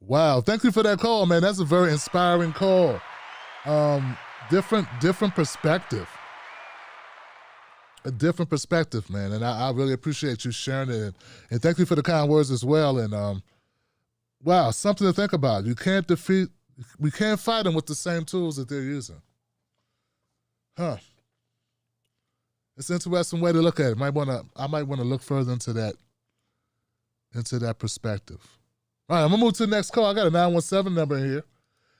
Wow, thank you for that call, man. That's a very inspiring call. Different perspective. A different perspective, man. And I really appreciate you sharing it. And thank you for the kind words as well. And wow, something to think about. We can't fight them with the same tools that they're using. Huh. It's an interesting way to look at it. I might want to look further into that perspective. All right, I'm going to move to the next call. I got a 917 number in here.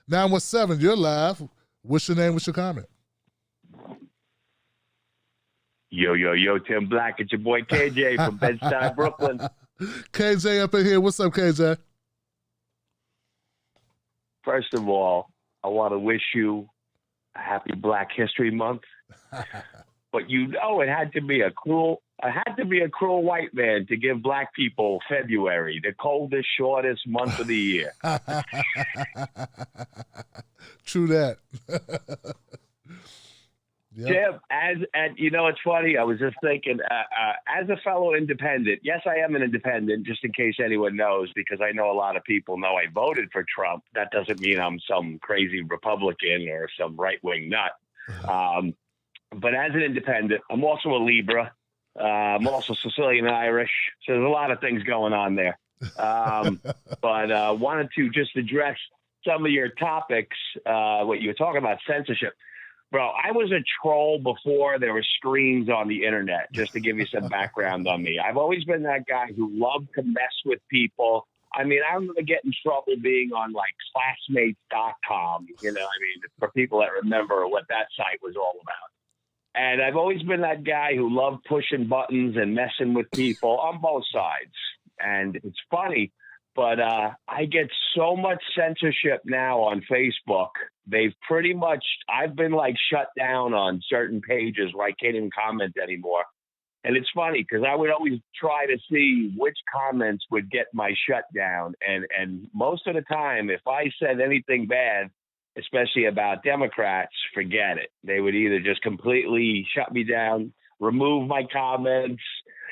917, you're live. What's your name? What's your comment? Yo, Tim Black. It's your boy KJ from Bed-Stuy, Brooklyn. KJ up in here. What's up, KJ? First of all, I want to wish you a happy Black History Month. But you know it had to be a cruel white man to give black people February, the coldest, shortest month of the year. True that. Yep. Tim, and you know, it's funny. I was just thinking, as a fellow independent, yes, I am an independent, just in case anyone knows, because I know a lot of people know I voted for Trump. That doesn't mean I'm some crazy Republican or some right-wing nut. But as an independent, I'm also a Libra. I'm also Sicilian Irish. So there's a lot of things going on there. But wanted to just address some of your topics, what you were talking about, censorship. Bro, I was a troll before there were screens on the internet, just to give you some background on me. I've always been that guy who loved to mess with people. I mean, I remember getting in trouble being on, like, classmates.com, you know, I mean, for people that remember what that site was all about. And I've always been that guy who loved pushing buttons and messing with people on both sides. And it's funny, but I get so much censorship now on Facebook. I've been like shut down on certain pages where I can't even comment anymore. And it's funny because I would always try to see which comments would get my shutdown. And most of the time, if I said anything bad, especially about Democrats, forget it. They would either just completely shut me down, remove my comments.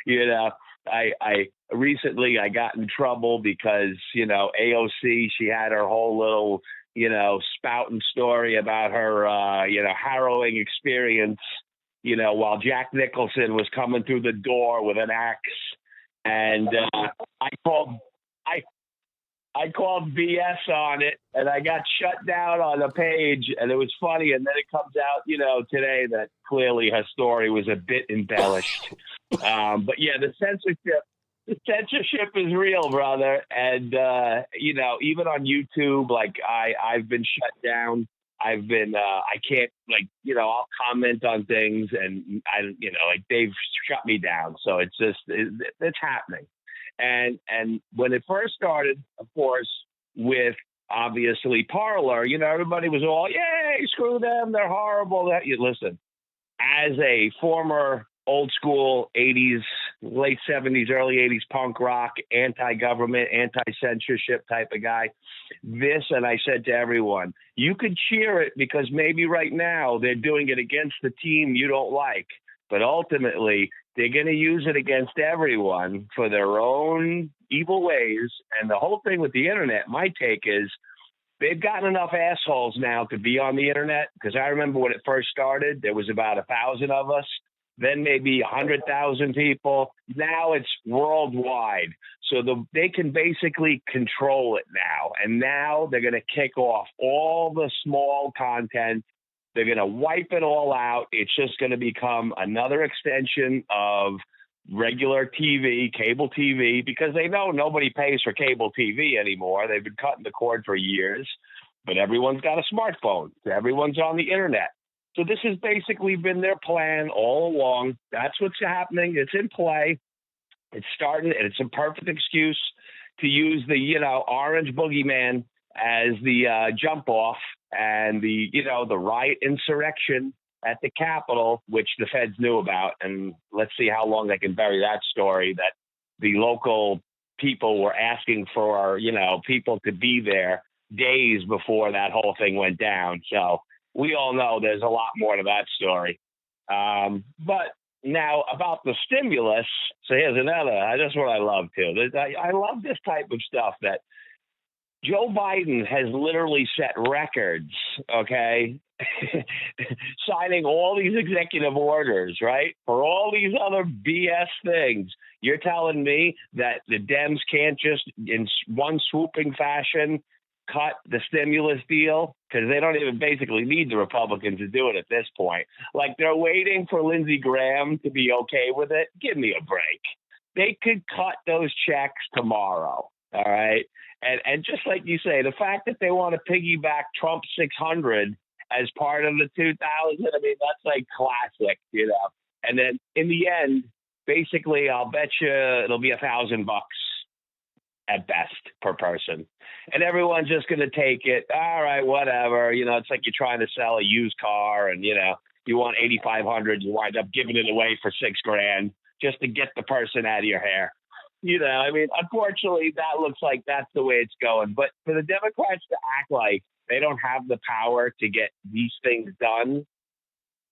You know, I recently got in trouble because, you know, AOC, she had her whole little, you know, spouting story about her, you know, harrowing experience, you know, while Jack Nicholson was coming through the door with an axe. And I called BS on it, and I got shut down on the page, and it was funny. And then it comes out, today that clearly her story was a bit embellished. But yeah, the censorship is real, brother. And even on YouTube, like I've been shut down. I've been I can't I'll comment on things, and they've shut me down. So it's just it's happening. And when it first started, of course, with obviously Parler, everybody was all, yay, screw them, they're horrible. Listen, as a former old school 80s, late 70s, early 80s punk rock, anti-government, anti-censorship type of guy, and I said to everyone, you could cheer it because maybe right now they're doing it against the team you don't like. But ultimately, they're going to use it against everyone for their own evil ways. And the whole thing with the internet, my take is they've gotten enough assholes now to be on the internet. Because I remember when it first started, there was about 1,000 of us, then maybe 100,000 people. Now it's worldwide. So they can basically control it now. And now they're going to kick off all the small content. They're going to wipe it all out. It's just going to become another extension of regular TV, cable TV, because they know nobody pays for cable TV anymore. They've been cutting the cord for years, but everyone's got a smartphone. Everyone's on the internet. So this has basically been their plan all along. That's what's happening. It's in play. It's starting, and it's a perfect excuse to use the, orange boogeyman as the jump off and the riot insurrection at the Capitol, which the feds knew about. And let's see how long they can bury that story, that the local people were asking for, people to be there days before that whole thing went down. So we all know there's a lot more to that story. But now about the stimulus. So here's another, that's what I love too. I love this type of stuff that Joe Biden has literally set records, okay, signing all these executive orders, right, for all these other BS things. You're telling me that the Dems can't just, in one swooping fashion, cut the stimulus deal? Because they don't even basically need the Republicans to do it at this point. Like, they're waiting for Lindsey Graham to be okay with it. Give me a break. They could cut those checks tomorrow, all right? And just like you say, the fact that they want to piggyback Trump 600 as part of the 2000, I mean, that's like classic, And then in the end, basically, I'll bet you it'll be $1,000 at best per person. And everyone's just going to take it. All right, whatever. It's like you're trying to sell a used car and, you want 8,500, you wind up giving it away for $6,000 just to get the person out of your hair. Unfortunately, that looks like that's the way it's going. But for the Democrats to act like they don't have the power to get these things done,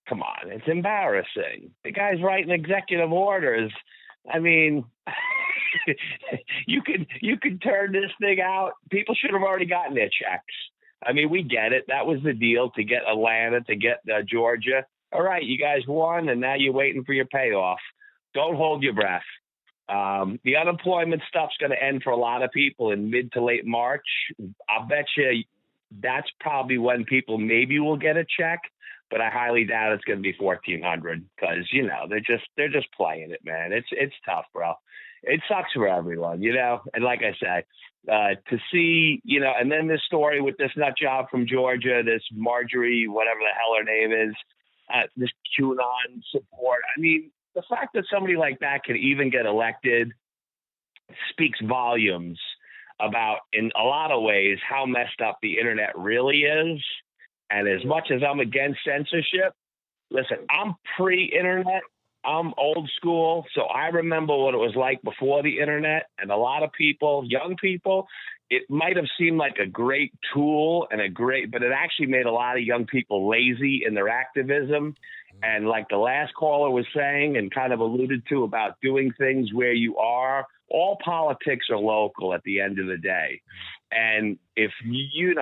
come on, it's embarrassing. The guy's writing executive orders. I mean, you could turn this thing out. People should have already gotten their checks. I mean, we get it. That was the deal to get Atlanta, to get Georgia. All right, you guys won, and now you're waiting for your payoff. Don't hold your breath. The unemployment stuff's going to end for a lot of people in mid to late March. I'll bet you that's probably when people maybe will get a check, but I highly doubt it's going to be 1,400 because, they're just playing it, man. It's tough, bro. It sucks for everyone, And like I said, to see, and then this story with this nut job from Georgia, this Marjorie, whatever the hell her name is, this QAnon support. I mean, the fact that somebody like that can even get elected speaks volumes about, in a lot of ways, how messed up the internet really is. And as much as I'm against censorship, listen, I'm pre-internet. I'm old school. So I remember what it was like before the internet. And a lot of people, young people, it might have seemed like a great tool but it actually made a lot of young people lazy in their activism. And like the last caller was saying and kind of alluded to about doing things where you are, all politics are local at the end of the day. And if you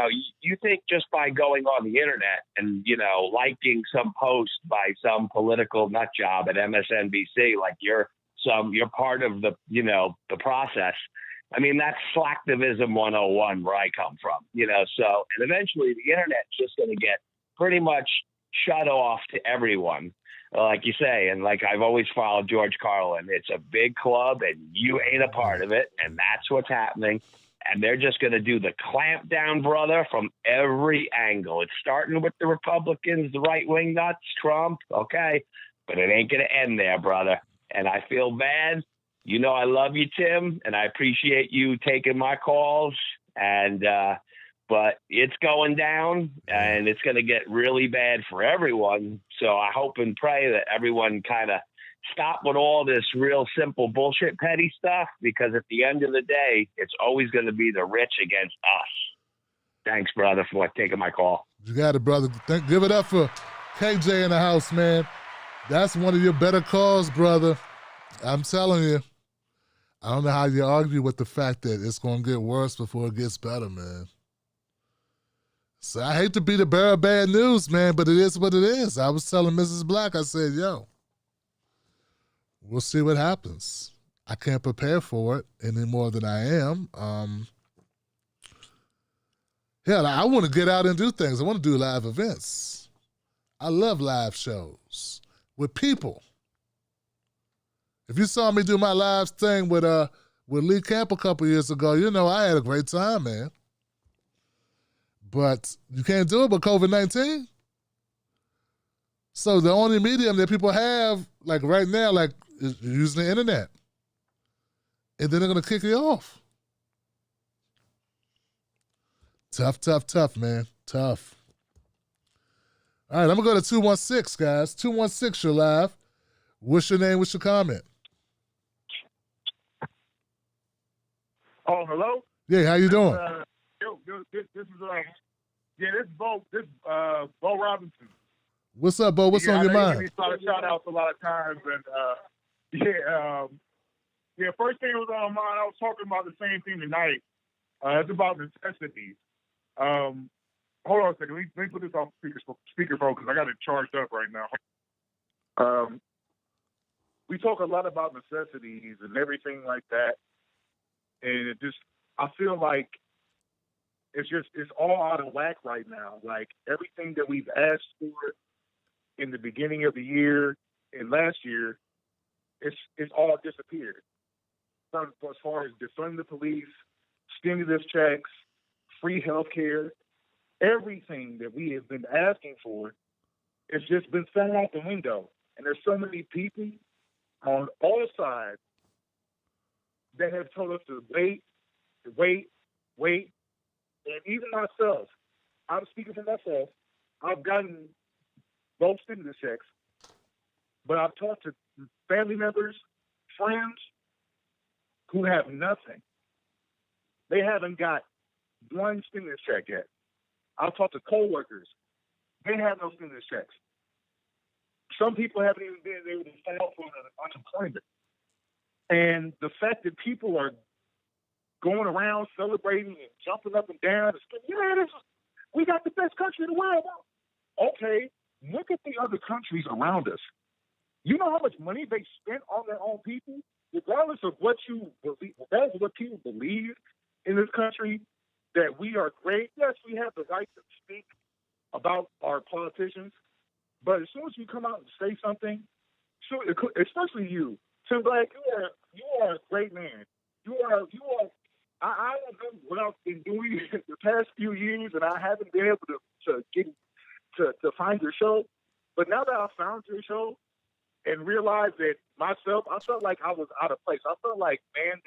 think just by going on the internet and, liking some post by some political nut job at MSNBC, like you're part of the, the process, I mean, that's slacktivism 101 where I come from, so, and eventually the internet's just going to get pretty much shut off to everyone, like you say. And like I've always followed George Carlin, it's a big club and you ain't a part of it. And that's what's happening. And they're just going to do the clamp down, brother, from every angle. It's starting with the Republicans, the right-wing nuts, Trump, okay? But it ain't going to end there, brother. And I feel bad. I love you, Tim, and I appreciate you taking my calls. And but it's going down, and it's going to get really bad for everyone. So I hope and pray that everyone kind of stop with all this real simple bullshit, petty stuff, because at the end of the day, it's always going to be the rich against us. Thanks, brother, for taking my call. You got it, brother. Give it up for KJ in the house, man. That's one of your better calls, brother. I'm telling you. I don't know how you argue with the fact that it's going to get worse before it gets better, man. So I hate to be the bearer of bad news, man, but it is what it is. I was telling Mrs. Black, I said, yo, we'll see what happens. I can't prepare for it any more than I am. I want to get out and do things. I want to do live events. I love live shows with people. If you saw me do my live thing with Lee Camp a couple years ago, I had a great time, man. But you can't do it with COVID-19. So the only medium that people have, like right now, like is using the internet. And then they're going to kick you off. Tough, man. Tough. All right, I'm going to go to 216, guys. 216, you're live. What's your name? What's your comment? Oh, hello? Yeah, how you doing? This is this is Bo. This Bo Robinson. What's up, Bo? What's on your mind? I give you shout outs a lot of times, and First thing that was on my mind, I was talking about the same thing tonight. It's about necessities. Hold on a second. Let me put this on speakerphone because I got it charged up right now. We talk a lot about necessities and everything like that, and I feel like it's all out of whack right now. Like everything that we've asked for in the beginning of the year and last year, it's all disappeared. As far as defunding the police, stimulus checks, free health care, everything that we have been asking for, it's just been thrown out the window. And there's so many people on all sides that have told us to wait. And even myself, I'm speaking for myself, I've gotten both stimulus checks, but I've talked to family members, friends who have nothing. They haven't got one stimulus check yet. I've talked to coworkers. They have no stimulus checks. Some people haven't even been able to file for unemployment. And the fact that people are going around celebrating and jumping up and down, we got the best country in the world. Okay, look at the other countries around us. You know how much money they spent on their own people? Regardless of what you believe, regardless of what people believe in this country, that we are great. Yes, we have the right to speak about our politicians, but as soon as you come out and say something, especially you, Tim Black, you are a great man. You are. I don't know what I've been doing the past few years, and I haven't been able to get to find your show. But now that I found your show and realized that myself, I felt like I was out of place. I felt like, man,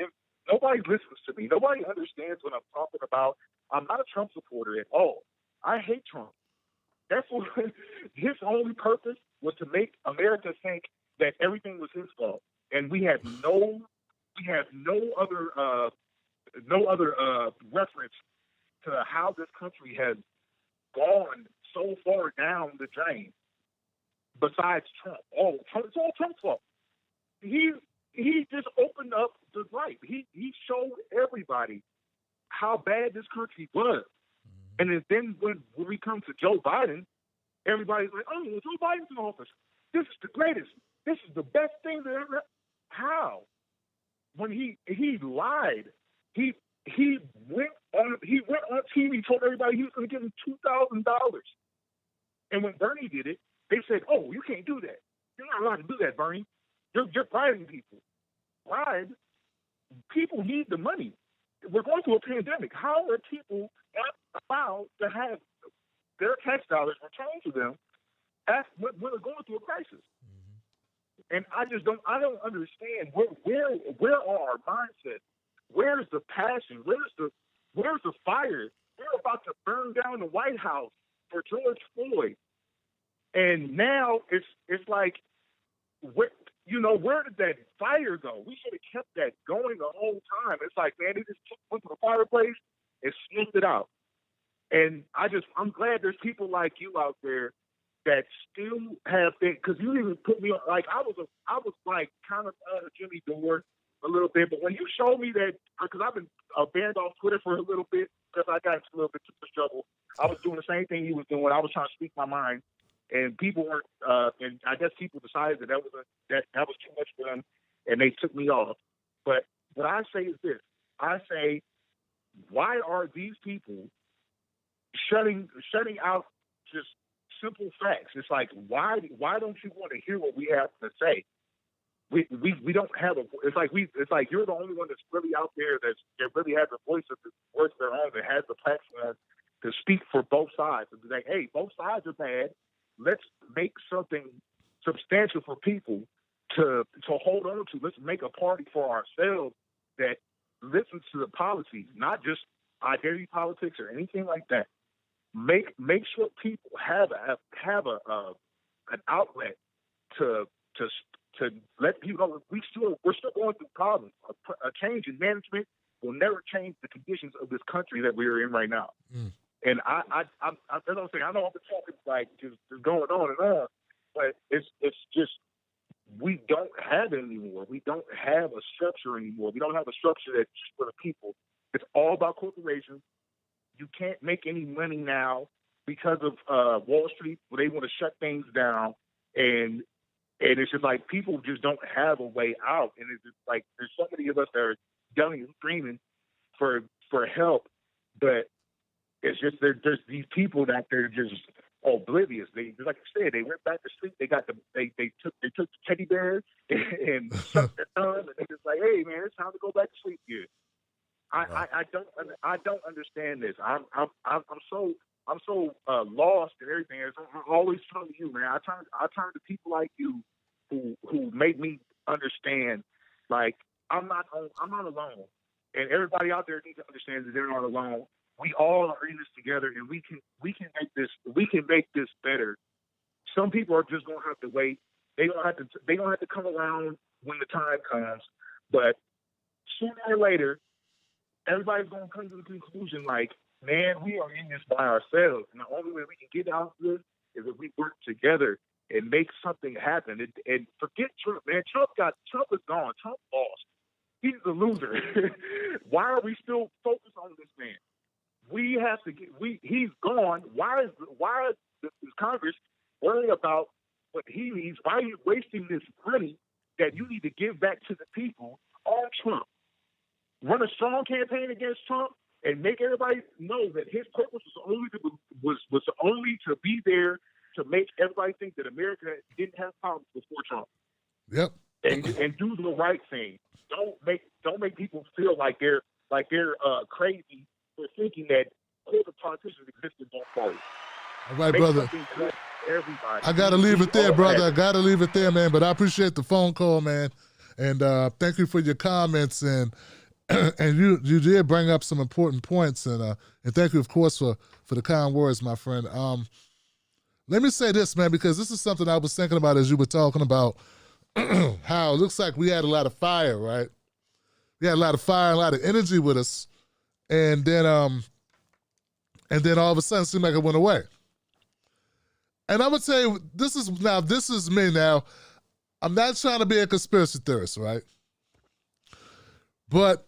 nobody listens to me. Nobody understands what I'm talking about. I'm not a Trump supporter at all. I hate Trump. That's what his only purpose was, to make America think that everything was his fault, and we have no other reference to how this country has gone so far down the drain. Besides Trump, it's all Trump's fault. He just opened up the light. He showed everybody how bad this country was. And then when we come to Joe Biden, everybody's like, oh, Joe Biden's in office. This is the greatest. This is the best thing that ever. How? When he lied He went on TV, told everybody he was going to give him $2,000. And when Bernie did it, they said, "Oh, you can't do that. You're not allowed to do that, Bernie. You're bribing people. Bribe. People need the money. We're going through a pandemic. How are people not allowed to have their tax dollars returned to them when they're going through a crisis?" And I don't understand where are our mindsets? Where's the passion? Where's the fire? We're about to burn down the White House for George Floyd, and now it's like, where did that fire go? We should have kept that going the whole time. It's like, man, they just went to the fireplace and sniffed it out. And I'm glad there's people like you out there that still have things, because you even put me on, like, I was like kind of on Jimmy Dore a little bit, but when you showed me that, because I've been banned off Twitter for a little bit because I got into a little bit too much trouble. I was doing the same thing he was doing. I was trying to speak my mind, and people weren't. And I guess people decided that was too much for them, and they took me off. But what I say is this: I say, why are these people shutting out just simple facts? It's like, why don't you want to hear what we have to say? We don't have a. It's like you're the only one that's really out there that really has a voice of their own, that has the platform to speak for both sides and be like, hey, both sides are bad. Let's make something substantial for people to hold on to. Let's make a party for ourselves that listens to the policies, not just identity politics or anything like that. Make sure people have an outlet to let people know we're still going through problems. A change in management will never change the conditions of this country that we're in right now. And I know I've been talking like just going on and on, but it's just we don't have it anymore. We don't have a structure anymore. We don't have a structure that's for the people. It's all about corporations. You can't make any money now because of Wall Street, where they want to shut things down, and it's just like people just don't have a way out. And it's just like there's so many of us that are yelling and screaming for help, but it's just there's these people that they're just oblivious. They, like I said, they went back to sleep. They took the teddy bear and sucked their thumb, and they're just like, hey man, it's time to go back to sleep here. I don't understand this. I'm so lost in everything. I always turn to you, man. I turn to people like you who make me understand. Like I'm not alone, and everybody out there needs to understand that they're not alone. We all are in this together, and we can make this better. Some people are just gonna have to wait. They don't have to come around when the time comes, but sooner or later, everybody's going to come to the conclusion, like, man, we are in this by ourselves. And the only way we can get out of this is if we work together and make something happen. And forget Trump, man. Trump is gone. Trump lost. He's a loser. Why are we still focused on this man? He's gone. Why is Congress worrying about what he needs? Why are you wasting this money that you need to give back to the people on Trump? Run a strong campaign against Trump and make everybody know that his purpose was only to be there to make everybody think that America didn't have problems before Trump. Yep. And do the right thing. Don't make people feel like they're crazy for thinking that corporate politicians exist in both parties. All right, brother. Everybody. I gotta leave it there, brother. I gotta leave it there, man. But I appreciate the phone call, man, and thank you for your comments and you did bring up some important points, and thank you, of course, for the kind words, my friend. Let me say this, man, because this is something I was thinking about as you were talking about how it looks like we had a lot of fire, right? We had a lot of fire, a lot of energy with us, and then all of a sudden it seemed like it went away. And I'm gonna tell you, this is me now. I'm not trying to be a conspiracy theorist, right? But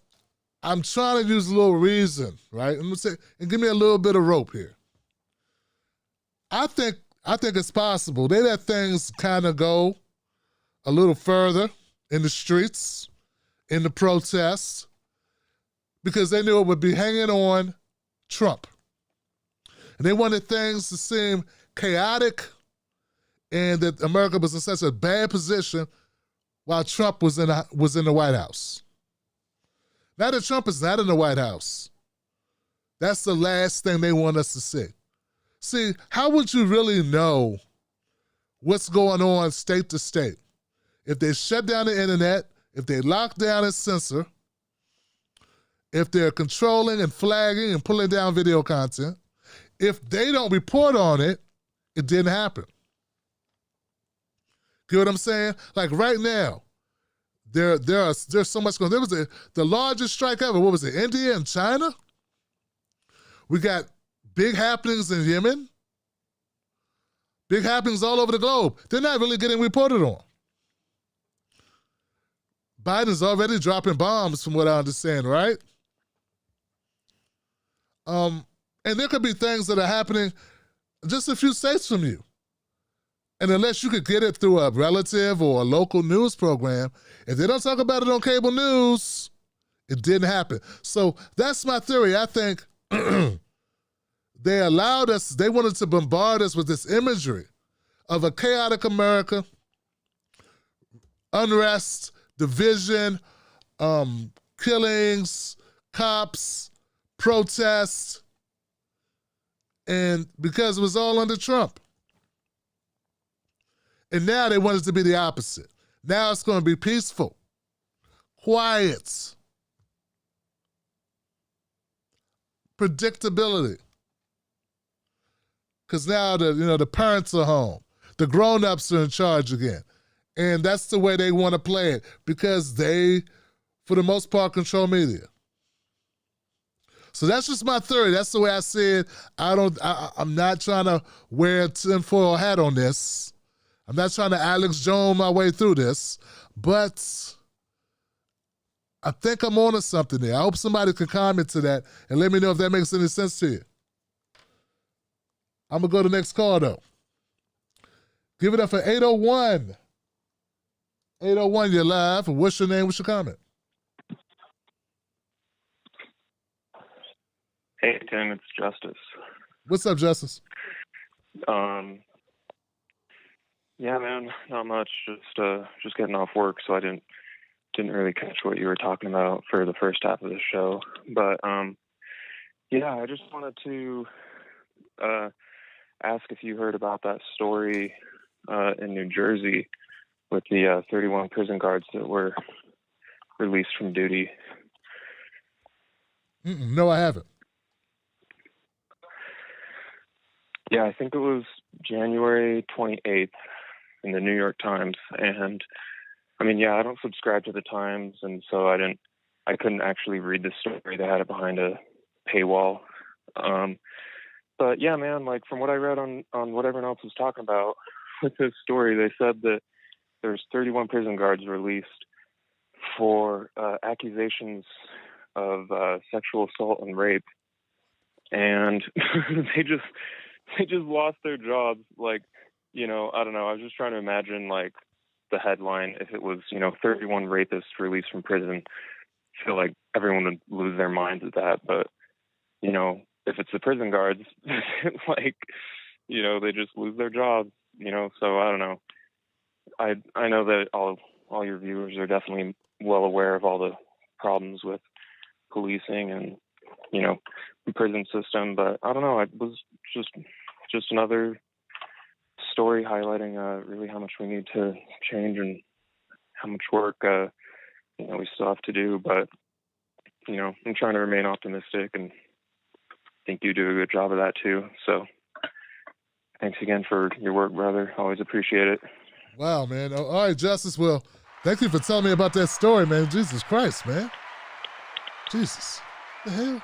I'm trying to use a little reason, right? I'm gonna say, and give me a little bit of rope here. I think it's possible. They let things kind of go a little further in the streets, in the protests. because they knew it would be hanging on Trump. And they wanted things to seem chaotic and that America was in such a bad position while Trump was in the White House. Now that Trump is not in the White House, that's the last thing they want us to see. See, how would you really know what's going on state to state? If they shut down the internet, if they lock down and censor, if they're controlling and flagging and pulling down video content, if they don't report on it, it didn't happen. Get what I'm saying? Like right now, there's so much going on. There was the largest strike ever. What was it, India and China? We got big happenings in Yemen. Big happenings all over the globe. They're not really getting reported on. Biden's already dropping bombs from what I understand, right? And there could be things that are happening just a few states from you. And unless you could get it through a relative or a local news program, if they don't talk about it on cable news, it didn't happen. So that's my theory. I think they allowed us, they wanted to bombard us with this imagery of a chaotic America, unrest, division, killings, cops, protests, and because it was all under Trump. And now they want it to be the opposite. Now it's going to be peaceful, quiet, predictability. Because now the parents are home. The grown-ups are in charge again. And that's the way they want to play it because they, for the most part, control media. So that's just my theory. That's the way I see it. I'm not trying to wear a tinfoil hat on this. I'm not trying to Alex Jones my way through this, but I think I'm on to something there. I hope somebody can comment to that and let me know if that makes any sense to you. I'm going to go to the next call, though. Give it up for 801. 801, you're live. What's your name? What's your comment? Hey, Tim, it's Justice. What's up, Justice? Yeah, man, not much. Just getting off work, so I didn't really catch what you were talking about for the first half of the show. But yeah, I just wanted to ask if you heard about that story in New Jersey with the 31 prison guards that were released from duty. No, I haven't. Yeah, I think it was January 28th in the New York Times. And I mean, yeah, I don't subscribe to the Times, and so I couldn't actually read the story. They had it behind a paywall. But yeah, man, like from what I read on what everyone else was talking about with this story, they said that there's 31 prison guards released for accusations of sexual assault and rape. And they just lost their jobs. Like, I don't know. I was just trying to imagine like the headline if it was, 31 rapists released from prison. I feel like everyone would lose their minds at that. But, if it's the prison guards, like, they just lose their jobs, so I don't know. I know that all your viewers are definitely well aware of all the problems with policing and, the prison system, but I don't know. It was just another story highlighting really how much we need to change and how much work we still have to do. But I'm trying to remain optimistic, and I think you do a good job of that too. So thanks again for your work, brother. Always appreciate it. Wow, man. All right, Justice. Well, thank you for telling me about that story, man. Jesus Christ, man. Jesus. What the hell?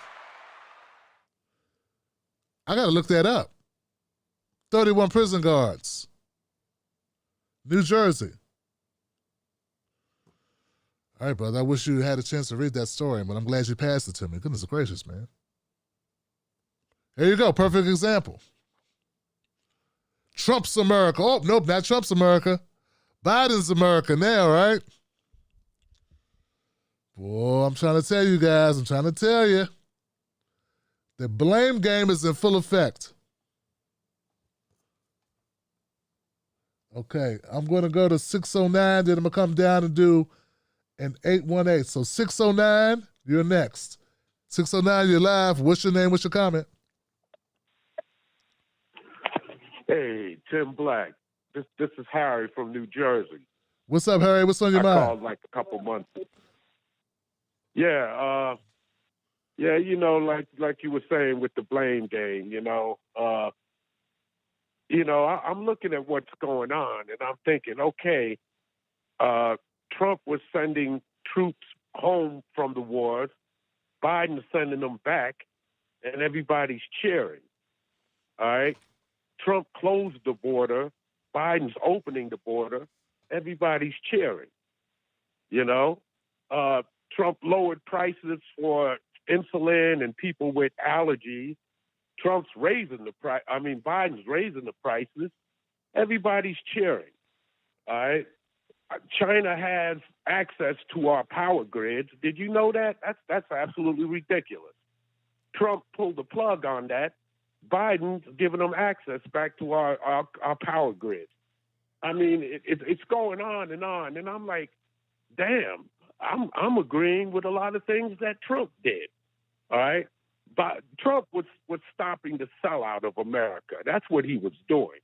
I got to look that up. 31 prison guards. New Jersey. All right, brother. I wish you had a chance to read that story, but I'm glad you passed it to me. Goodness gracious, man. Here you go. Perfect example. Trump's America. Oh, nope, not Trump's America. Biden's America now, right? Boy, I'm trying to tell you guys, I'm trying to tell you. The blame game is in full effect. Okay, I'm going to go to 609, then I'm going to come down and do an 818. So 609, you're next. 609, you're live. What's your name? What's your comment? Hey, Tim Black. This is Harry from New Jersey. What's up, Harry? What's on your mind? I called like a couple months. Yeah, you know, like you were saying with the blame game, I'm looking at what's going on, and I'm thinking, okay, Trump was sending troops home from the wars, Biden's sending them back, and everybody's cheering. All right? Trump closed the border, Biden's opening the border, everybody's cheering. Trump lowered prices for insulin and people with allergies. Trump's raising the price. Biden's raising the prices. Everybody's cheering. All right. China has access to our power grids. Did you know that? That's absolutely ridiculous. Trump pulled the plug on that. Biden's giving them access back to our power grids. It's going on, and I'm like, damn. I'm agreeing with a lot of things that Trump did. All right. But Trump was stopping the sellout of America. That's what he was doing.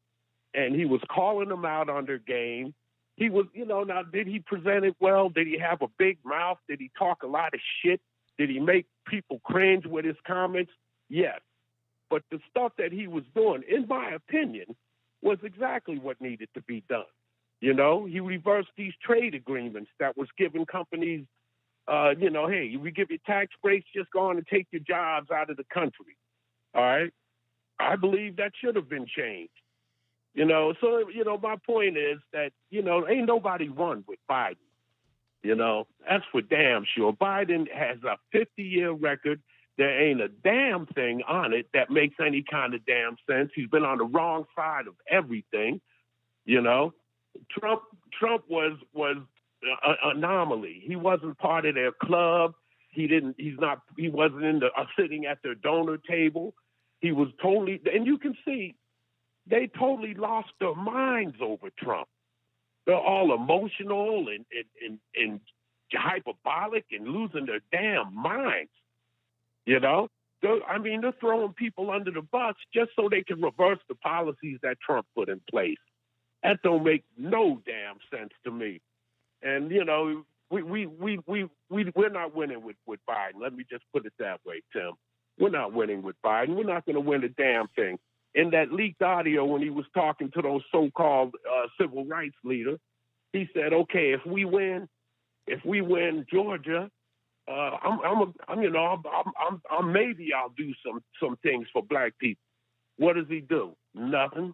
And he was calling them out on their game. He was, now did he present it well? Did he have a big mouth? Did he talk a lot of shit? Did he make people cringe with his comments? Yes. But the stuff that he was doing, in my opinion, was exactly what needed to be done. He reversed these trade agreements that was giving companies, hey, we give you tax breaks, just go on and take your jobs out of the country. All right? I believe that should have been changed. My point is that, ain't nobody won with Biden. That's for damn sure. Biden has a 50-year record. There ain't a damn thing on it that makes any kind of damn sense. He's been on the wrong side of everything. Trump was an anomaly. He wasn't part of their club. He wasn't in the sitting at their donor table. He was totally, and you can see they totally lost their minds over Trump. They're all emotional and hyperbolic and losing their damn minds. They're throwing people under the bus just so they can reverse the policies that Trump put in place. That don't make no damn sense to me. And we're not winning with Biden. Let me just put it that way, Tim. We're not winning with Biden. We're not going to win a damn thing. In that leaked audio, when he was talking to those so-called civil rights leaders, he said, "Okay, if we win Georgia, maybe I'll do some things for black people." What does he do? Nothing.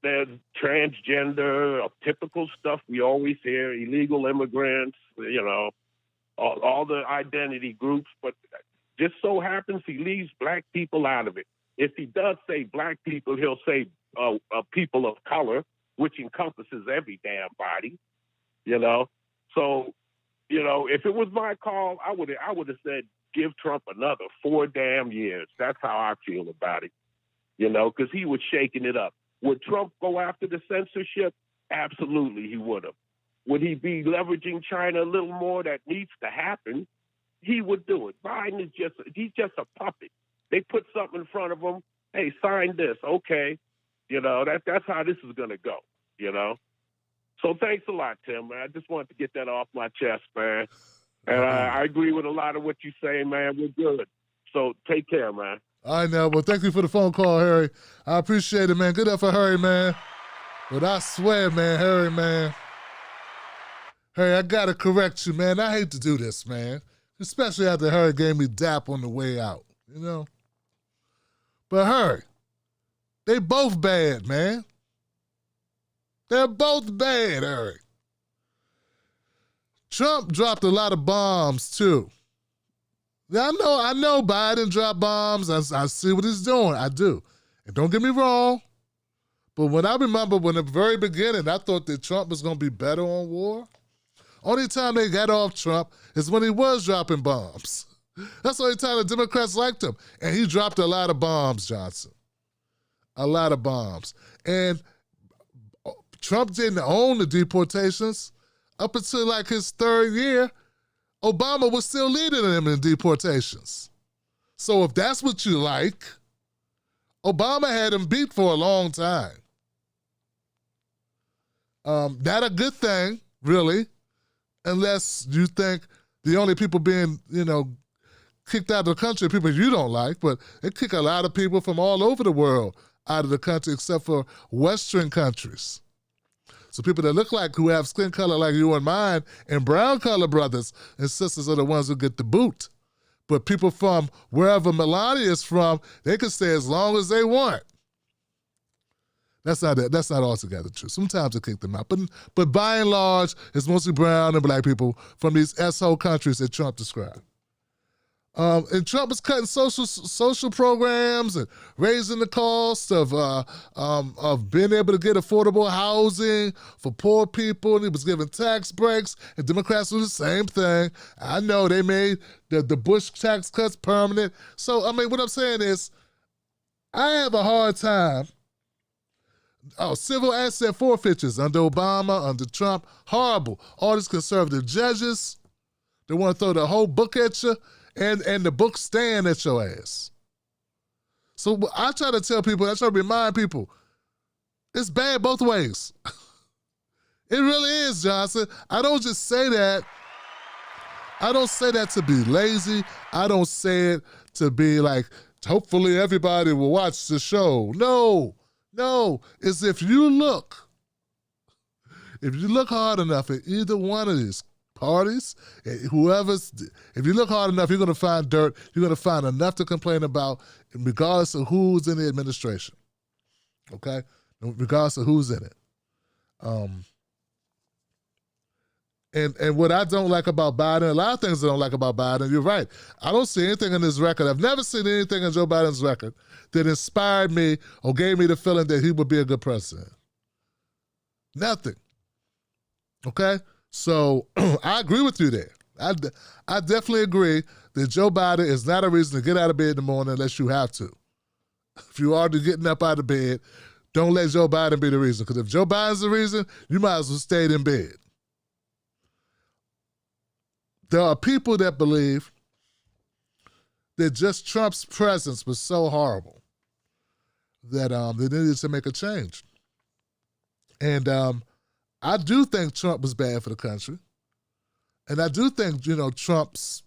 There's transgender, typical stuff we always hear, illegal immigrants, all the identity groups. But just so happens he leaves black people out of it. If he does say black people, he'll say people of color, which encompasses every damn body, So, if it was my call, I would have said give Trump another 4 damn years. That's how I feel about it, because he was shaking it up. Would Trump go after the censorship? Absolutely, he would have. Would he be leveraging China a little more? That needs to happen. He would do it. Biden is he's just a puppet. They put something in front of him. Hey, sign this. Okay. That's how this is going to go, So thanks a lot, Tim, man. I just wanted to get that off my chest, man. And I agree with a lot of what you say, man. We're good. So take care, man. All right, now. Well, thank you for the phone call, Harry. I appreciate it, man. Good effort, Harry, man. But I swear, man, Harry, I got to correct you, man. I hate to do this, man. Especially after Harry gave me dap on the way out, But Harry, they both bad, man. They're both bad, Harry. Trump dropped a lot of bombs, too. I know Biden dropped bombs. I see what he's doing. I do. And don't get me wrong, but when I remember when the very beginning, I thought that Trump was going to be better on war. Only time they got off Trump is when he was dropping bombs. That's the only time the Democrats liked him. And he dropped a lot of bombs, Johnson. A lot of bombs. And Trump didn't own the deportations up until like his third year. Obama was still leading them in deportations. So if that's what you like, Obama had him beat for a long time. Not a good thing, really, unless you think the only people being, kicked out of the country are people you don't like, but they kick a lot of people from all over the world out of the country except for Western countries. So people that look like, who have skin color like you and mine, and brown color brothers and sisters are the ones who get the boot. But people from wherever Melania is from, they can stay as long as they want. That's not altogether true. Sometimes they kick them out. But by and large, it's mostly brown and black people from these S-hole countries that Trump described. And Trump is cutting social programs and raising the cost of being able to get affordable housing for poor people. And he was giving tax breaks, and Democrats do the same thing. I know they made the Bush tax cuts permanent. So, what I'm saying is, I have a hard time. Civil asset forfeitures under Obama, under Trump, horrible. All these conservative judges, they want to throw the whole book at you. And the book stand at your ass. So I try to tell people, I try to remind people, it's bad both ways. It really is, Johnson. I don't just say that. I don't say that to be lazy. I don't say it to be like, hopefully everybody will watch the show. No. It's if you look hard enough at either one of these parties, if you look hard enough, you're going to find dirt. You're going to find enough to complain about, regardless of who's in the administration. Okay? Regardless of who's in it. And what I don't like about Biden, a lot of things I don't like about Biden, you're right. I don't see anything in his record. I've never seen anything in Joe Biden's record that inspired me or gave me the feeling that he would be a good president. Nothing. Okay? So I agree with you there. I definitely agree that Joe Biden is not a reason to get out of bed in the morning unless you have to. If you are getting up out of bed, don't let Joe Biden be the reason. Because if Joe Biden's the reason, you might as well stay in bed. There are people that believe that just Trump's presence was so horrible that they needed to make a change. And I do think Trump was bad for the country. And I do think, Trump's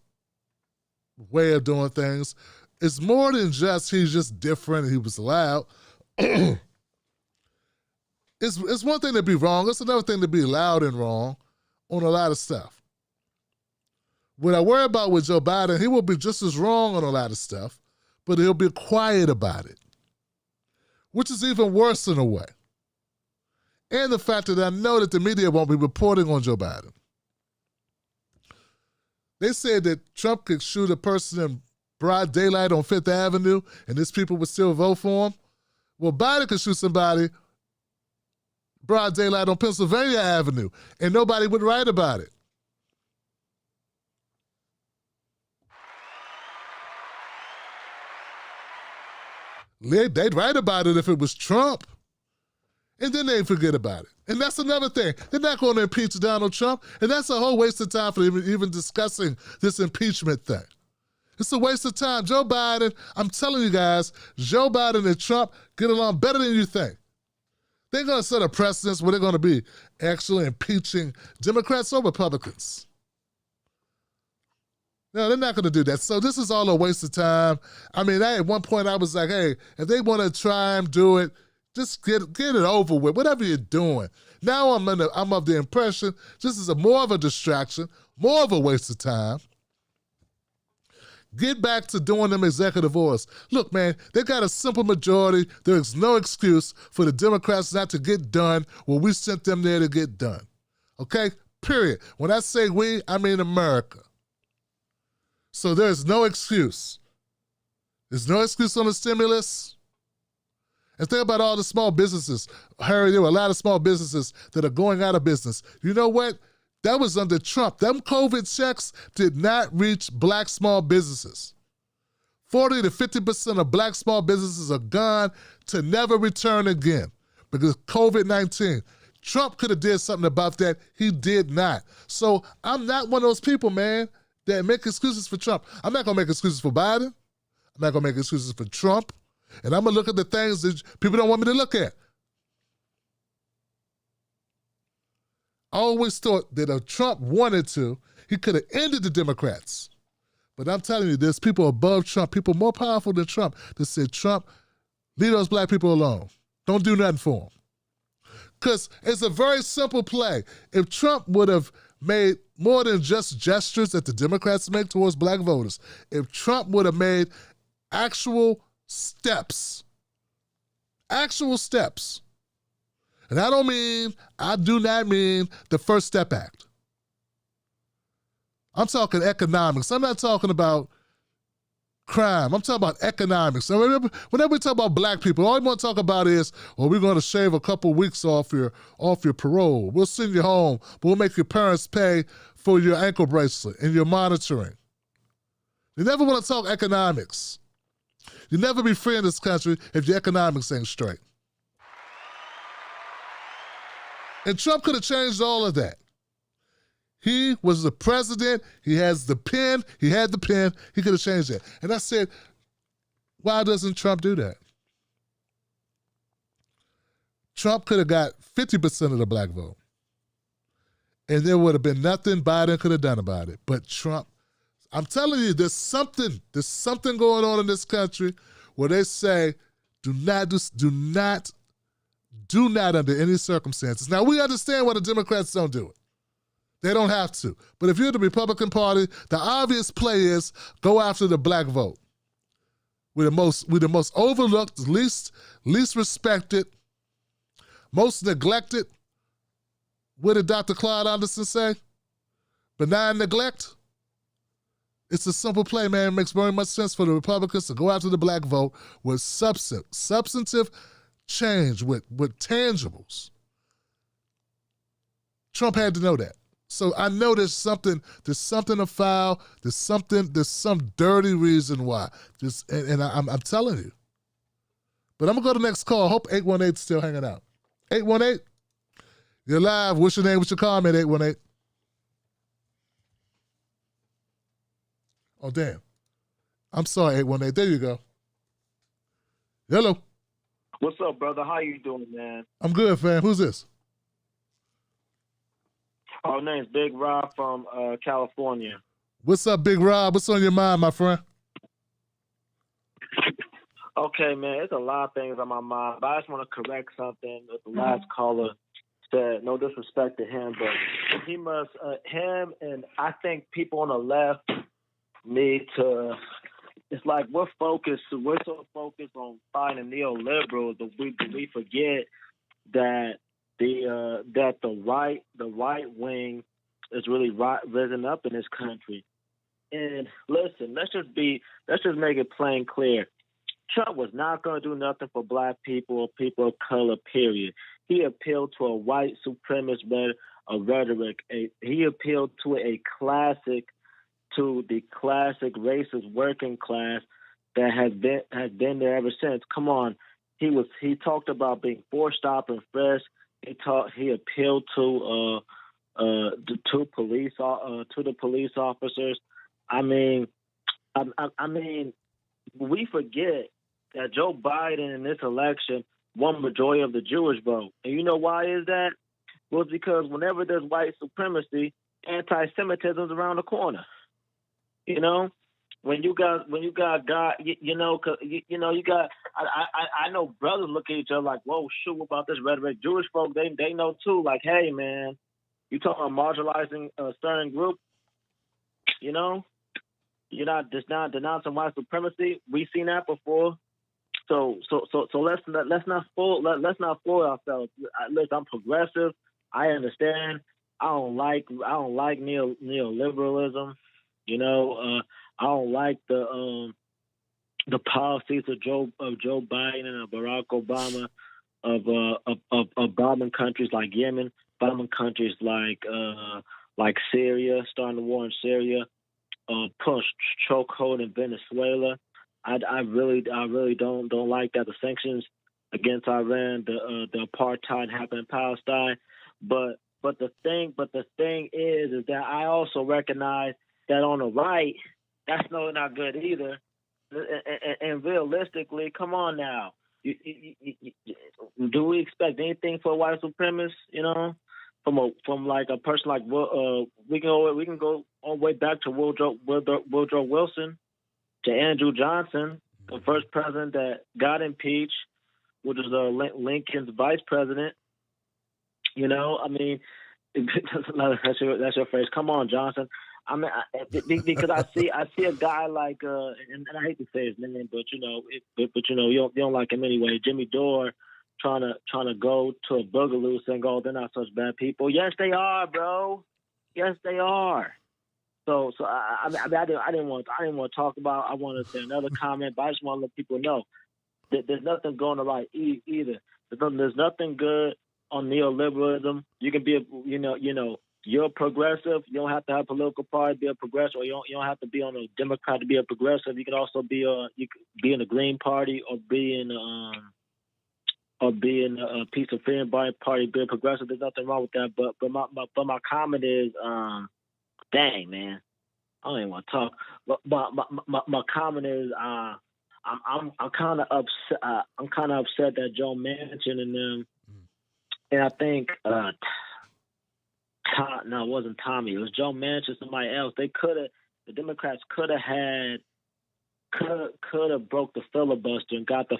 way of doing things is more than just he's just different and he was loud. It's one thing to be wrong. It's another thing to be loud and wrong on a lot of stuff. What I worry about with Joe Biden, he will be just as wrong on a lot of stuff, but he'll be quiet about it, which is even worse in a way. And the fact that I know that the media won't be reporting on Joe Biden. They said that Trump could shoot a person in broad daylight on Fifth Avenue and these people would still vote for him. Well, Biden could shoot somebody broad daylight on Pennsylvania Avenue and nobody would write about it. They'd write about it if it was Trump. And then they'd forget about it. And that's another thing. They're not going to impeach Donald Trump. And that's a whole waste of time for even discussing this impeachment thing. It's a waste of time. Joe Biden, I'm telling you guys, Joe Biden and Trump get along better than you think. They're going to set a precedence where they're going to be actually impeaching Democrats or Republicans. No, they're not going to do that. So this is all a waste of time. At one point I was like, hey, if they want to try and do it, just get it over with, whatever you're doing. Now I'm of the impression this is more of a distraction, more of a waste of time. Get back to doing them executive orders. Look, man, they got a simple majority. There is no excuse for the Democrats not to get done what we sent them there to get done. Okay? Period. When I say we, I mean America. So there's no excuse. There's no excuse on the stimulus. And think about all the small businesses. Harry, there were a lot of small businesses that are going out of business. You know what? That was under Trump. Them COVID checks did not reach black small businesses. 40 to 50% of black small businesses are gone to never return again because COVID-19. Trump could have did something about that. He did not. So I'm not one of those people, man, that make excuses for Trump. I'm not going to make excuses for Biden. I'm not going to make excuses for Trump. And I'm going to look at the things that people don't want me to look at. I always thought that if Trump wanted to, he could have ended the Democrats. But I'm telling you, there's people above Trump, people more powerful than Trump, that said, Trump, leave those black people alone. Don't do nothing for them. Because it's a very simple play. If Trump would have made more than just gestures that the Democrats make towards black voters, if Trump would have made actual steps, and I do not mean the First Step Act. I'm talking economics. I'm not talking about crime. I'm talking about economics. So whenever we talk about black people, all we want to talk about is, well, we're going to shave a couple weeks off your parole. We'll send you home, but we'll make your parents pay for your ankle bracelet and your monitoring. You never want to talk economics. You never be free in this country if your economics ain't straight. And Trump could have changed all of that. He was the president. He has the pen. He had the pen. He could have changed that. And I said, why doesn't Trump do that? Trump could have got 50% of the black vote. And there would have been nothing Biden could have done about it. But Trump, I'm telling you, there's something going on in this country where they say, do not under any circumstances. Now, we understand why the Democrats don't do it. They don't have to. But if you're the Republican Party, the obvious play is go after the black vote. We're the most overlooked, least respected, most neglected. What did Dr. Claude Anderson say? Benign neglect. It's a simple play, man. It makes very much sense for the Republicans to go after the black vote with substantive change, with tangibles. Trump had to know that. So I know there's something afoul. There's some dirty reason why. I'm telling you. But I'm gonna go to the next call. I hope 818 is still hanging out. 818, you're live. What's your name? What's your comment? 818. Oh damn. I'm sorry, 818. There you go. Hello. What's up, brother? How you doing, man? I'm good, fam. Who's this? Oh, name's Big Rob from California. What's up, Big Rob? What's on your mind, my friend? Okay, man, there's a lot of things on my mind, but I just want to correct something that the last caller said. No disrespect to him, but he must, him and I think people on the left need to, it's like we're so focused on fighting neoliberals that we forget that the right wing is really risen up in this country. And listen, let's just make it plain clear. Trump was not going to do nothing for black people or people of color, period. He appealed to a white supremacist rhetoric. He appealed to the classic racist working class that has been there ever since. Come on. He talked about being forced, stop, and frisk. He appealed to the police officers. I mean, we forget that Joe Biden in this election won majority of the Jewish vote, and you know why is that? Well, it's because whenever there's white supremacy, anti-Semitism is around the corner. You know, when you got God, you got. I know brothers look at each other like, whoa, shoot, what about this rhetoric? Jewish folk, they know too. Like, hey, man, you talking about marginalizing a certain group? You know, you're not denouncing white supremacy. We've seen that before. So let's not fool ourselves. Listen, I'm progressive. I understand. I don't like neoliberalism. You know, I don't like the policies of Joe Biden and Barack Obama of bombing countries like Yemen, bombing countries like like Syria, starting the war in Syria, push chokehold in Venezuela. I really don't like that. The sanctions against Iran, the apartheid happened in Palestine, but the thing is that I also recognize that on the right, that's not good either. And realistically, come on now, do we expect anything for white supremacists? You know, from like a person like we can go all the way back to Woodrow Wilson, to Andrew Johnson, the first president that got impeached, which was Lincoln's vice president. You know, I mean, that's your phrase. Come on, Johnson. I mean, because I see a guy like, and I hate to say his name, but you don't like him anyway. Jimmy Dore trying to go to a boogaloo saying, "Oh, they're not such bad people." Yes, they are, bro. Yes, they are. So I didn't want to talk about. I wanted to say another comment, but I just want to let people know that there's nothing going to right either. There's nothing good on neoliberalism. You can be you're a progressive. You don't have to have a political party to be a progressive, or you don't have to be on a Democrat to be a progressive. You can also be in the Green Party, or be in a Peace and Freedom Party, be a progressive. There's nothing wrong with that. But my comment is, dang man, I don't even want to talk. But my comment is, I'm kind of upset. I'm kind of upset that Joe Manchin and them, and I think no, it wasn't Tommy. It was Joe Manchin, somebody else. The Democrats could have broke the filibuster and got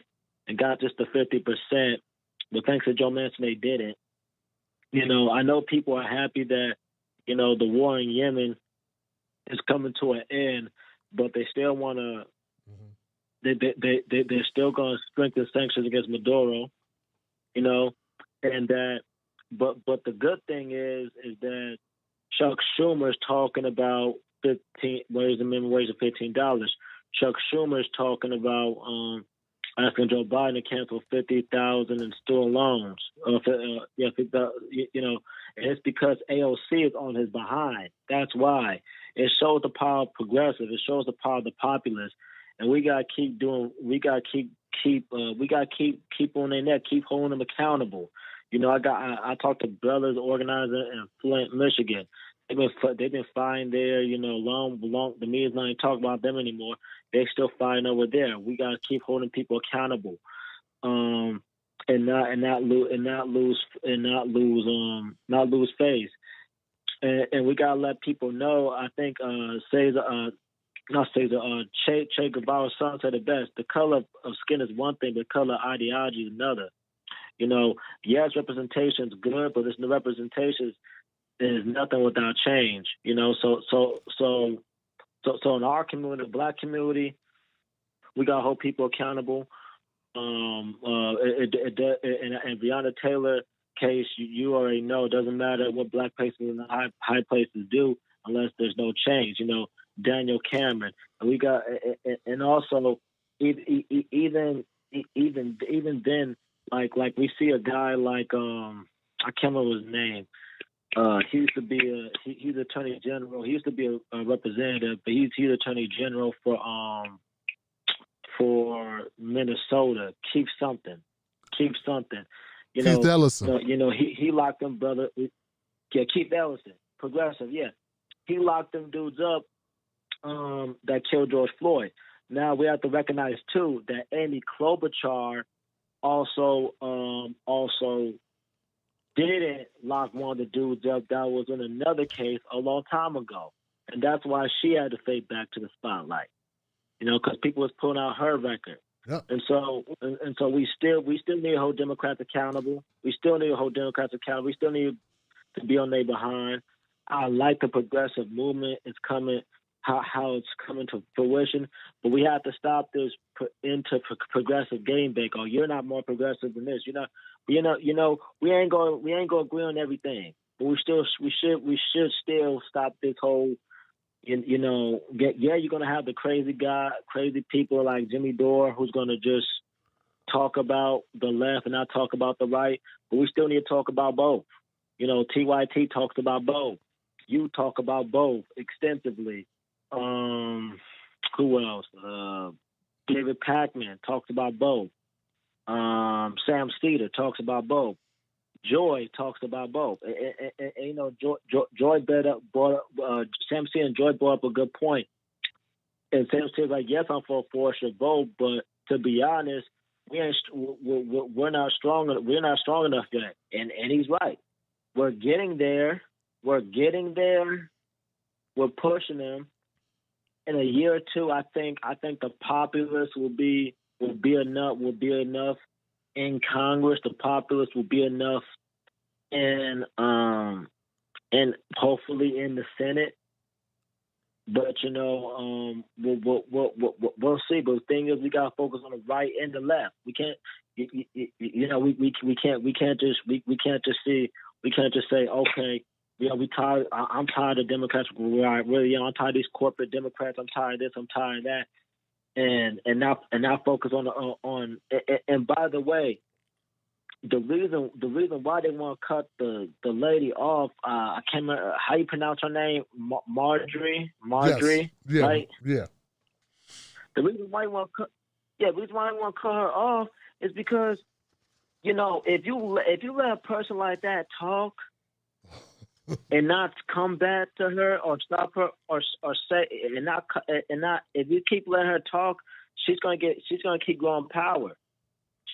just the 50%. But thanks to Joe Manchin, they didn't. You know, I know people are happy that the war in Yemen is coming to an end, but they still want to. They're still going to strengthen sanctions against Maduro. You know, and that. But the good thing is that Chuck Schumer's talking about raise the minimum wage to $15. Chuck Schumer's talking about asking Joe Biden to cancel 50,000 in student loans. And it's because AOC is on his behind. That's why. It shows the power of progressive. It shows the power of the populace, and we gotta keep doing. We gotta keep on their neck. Keep holding them accountable. You know, I talked to brothers organizing in Flint, Michigan. They've been fighting there, long. The media's not even talking about them anymore. They're still fighting over there. We got to keep holding people accountable, and not lose face. And we gotta let people know. I think Che Guevara's son said it best: the color of skin is one thing, the color of ideology is another. You know, yes, representation is good, but the representation is nothing without change. You know, so in our community, the Black community, we gotta hold people accountable. In Breonna Taylor case, you already know it doesn't matter what Black places and high places do unless there's no change. You know, Daniel Cameron, and we got, and also even then. Like we see a guy like I can't remember his name. He used to be he's Attorney General. He used to be a representative, but he's Attorney General for Minnesota. Keith something. Keith Ellison. He locked them brother. Yeah, Keith Ellison, progressive. Yeah, he locked them dudes up that killed George Floyd. Now we have to recognize too that Amy Klobuchar also didn't lock one of the dudes up that was in another case a long time ago, and that's why she had to fade back to the spotlight. You know, because people was pulling out her record. Yep. And so we still need to hold Democrats accountable. We still need to hold Democrats accountable. We still need to be on their behind. I like the progressive movement. It's coming. How it's coming to fruition, but we have to stop this into progressive game bank. Oh, you're not more progressive than this. We ain't going to agree on everything, but we should still stop this whole. You're going to have the crazy people like Jimmy Dore who's going to just talk about the left and not talk about the right, but we still need to talk about both. You know, TYT talks about both. You talk about both extensively. Who else? David Packman talks about both. Sam Cedar talks about both. Joy talks about both. And you know, Joy brought up Sam Cedar and Joy brought up a good point. And Sam Cedar's like, yes, I'm for a forced vote, but to be honest, we're not strong. We're not strong enough yet. And he's right. We're getting there. We're pushing them. In a year or two, I think the populace will be enough in Congress. The populace will be enough in and hopefully in the Senate. But you know, we'll see. But the thing is, we gotta focus on the right and the left. We can't, you know, we can't just say, okay, yeah, I'm tired of Democrats. Really, I'm tired of these corporate Democrats. I'm tired of this. I'm tired of that. And now focus on. And by the way, the reason why they want to cut the lady off, I can't remember how you pronounce her name, Marjorie, yes. Yeah. right? Yeah. The reason why you want to cut her off is because, you know, if you let a person like that talk and not come back to her or stop her or say and not if you keep letting her talk, she's gonna keep growing power.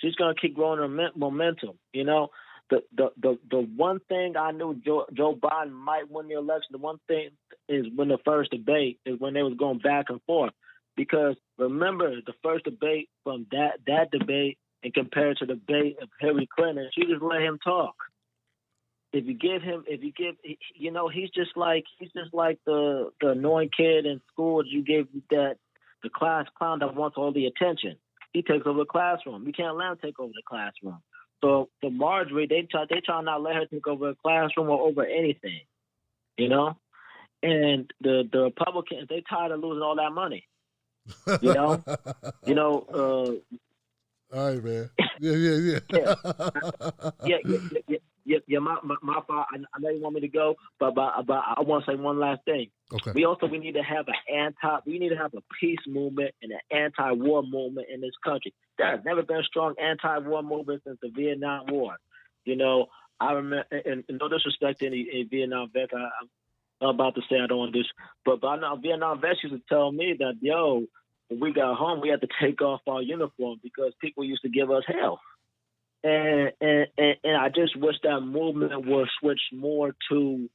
She's gonna keep growing her momentum. You know, the one thing I knew Joe Biden might win the election. The one thing is when the first debate is when they was going back and forth. Because remember the first debate from that debate and compared to the debate of Hillary Clinton, she just let him talk. If you give, you know, he's just like the annoying kid in school that you gave the class clown that wants all the attention. He takes over the classroom. You can't let him take over the classroom. So for Marjorie, they try not let her take over the classroom or over anything, you know. And the Republicans, they tired of losing all that money, you know. All right, man. Yeah. Yeah. My fault. I know you want me to go, but I want to say one last thing. Okay. We need to have a peace movement and an anti-war movement in this country. There has never been a strong anti-war movement since the Vietnam War. You know, I remember, and no disrespect to any Vietnam vets. I'm about to say I don't want to do this, but I know Vietnam vets used to tell me that, yo, when we got home, we had to take off our uniform because people used to give us hell. And I just wish that movement would switch more to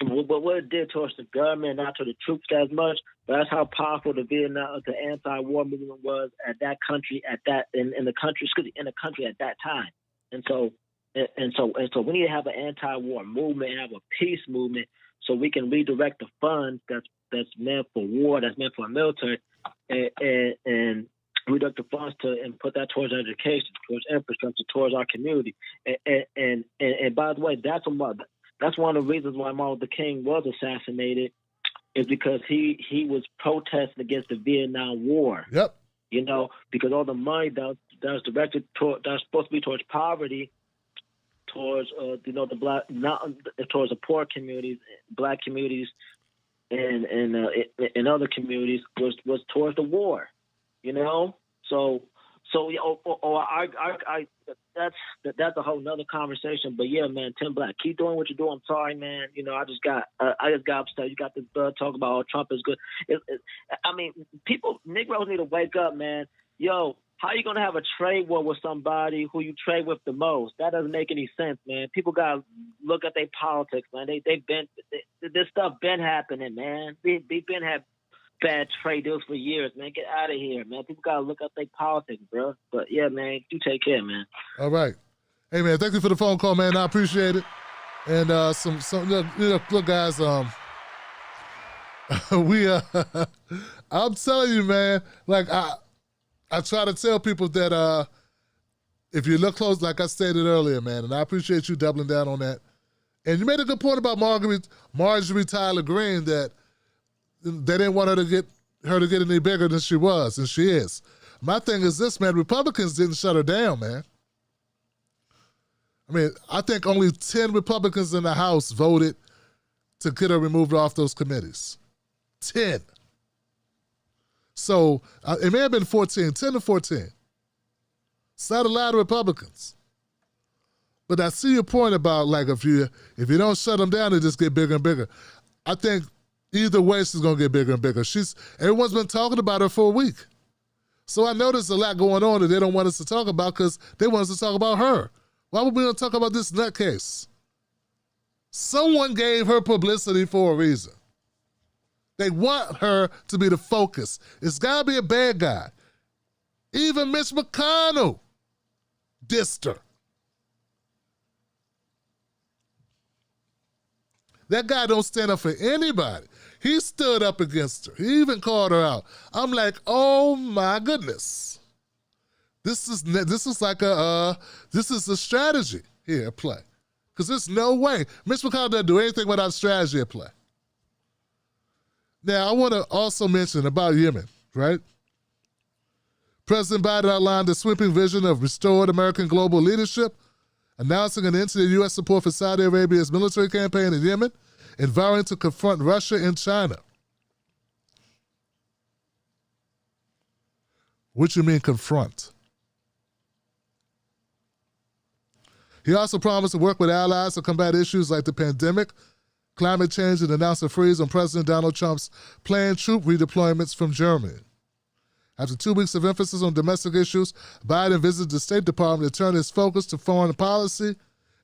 what it did towards the government, not to the troops as much. But that's how powerful the anti-war movement was in the country at that time. And so we need to have an anti-war movement and have a peace movement so we can redirect the funds that's meant for war, that's meant for the military, and reduct the funds and put that towards education, towards infrastructure, towards our community. And by the way, that's one of the reasons why Martin Luther King was assassinated, is because he was protesting against the Vietnam War. Yep. You know, because all the money that was directed toward, that's supposed to be towards poverty, towards towards the poor communities, black communities, and other communities was towards the war. You know, that's a whole nother conversation. But yeah, man, Tim Black, keep doing what you're doing. I'm sorry, man. You know, I just got upset. You got this talk about Trump is good. I mean, Negroes need to wake up, man. Yo, how you gonna have a trade war with somebody who you trade with the most? That doesn't make any sense, man. People gotta look at their politics, man. This stuff been happening, man. They been have bad trade deals for years, man. Get out of here, man. People gotta look up their politics, bro. But yeah, man, you take care, man. All right. Hey, man, thank you for the phone call, man. I appreciate it. And look, guys, I'm telling you, man, like I try to tell people that if you look close, like I stated earlier, man, and I appreciate you doubling down on that. And you made a good point about Marjorie Taylor Greene, that they didn't want her to get any bigger than she was, and she is. My thing is this, man, Republicans didn't shut her down, man. I mean, I think only 10 Republicans in the House voted to get her removed off those committees. 10. So it may have been 14, 10 to 14. It's not a lot of Republicans. But I see your point about, like, if you don't shut them down, they just get bigger and bigger. I think either way, she's going to get bigger and bigger. Everyone's been talking about her for a week. So I know there's a lot going on that they don't want us to talk about because they want us to talk about her. Why would we not talk about this nutcase? Someone gave her publicity for a reason. They want her to be the focus. It's got to be a bad guy. Even Mitch McConnell dissed her. That guy don't stand up for anybody. He stood up against her. He even called her out. I'm like, oh my goodness. This is a strategy here at play. Because there's no way. Mitch McConnell doesn't do anything without strategy at play. Now, I want to also mention about Yemen, right? President Biden outlined a sweeping vision of restored American global leadership, announcing an end to the U.S. support for Saudi Arabia's military campaign in Yemen and vowing to confront Russia and China. What you mean confront? He also promised to work with allies to combat issues like the pandemic, climate change, and announced a freeze on President Donald Trump's planned troop redeployments from Germany. After 2 weeks of emphasis on domestic issues, Biden visited the State Department to turn his focus to foreign policy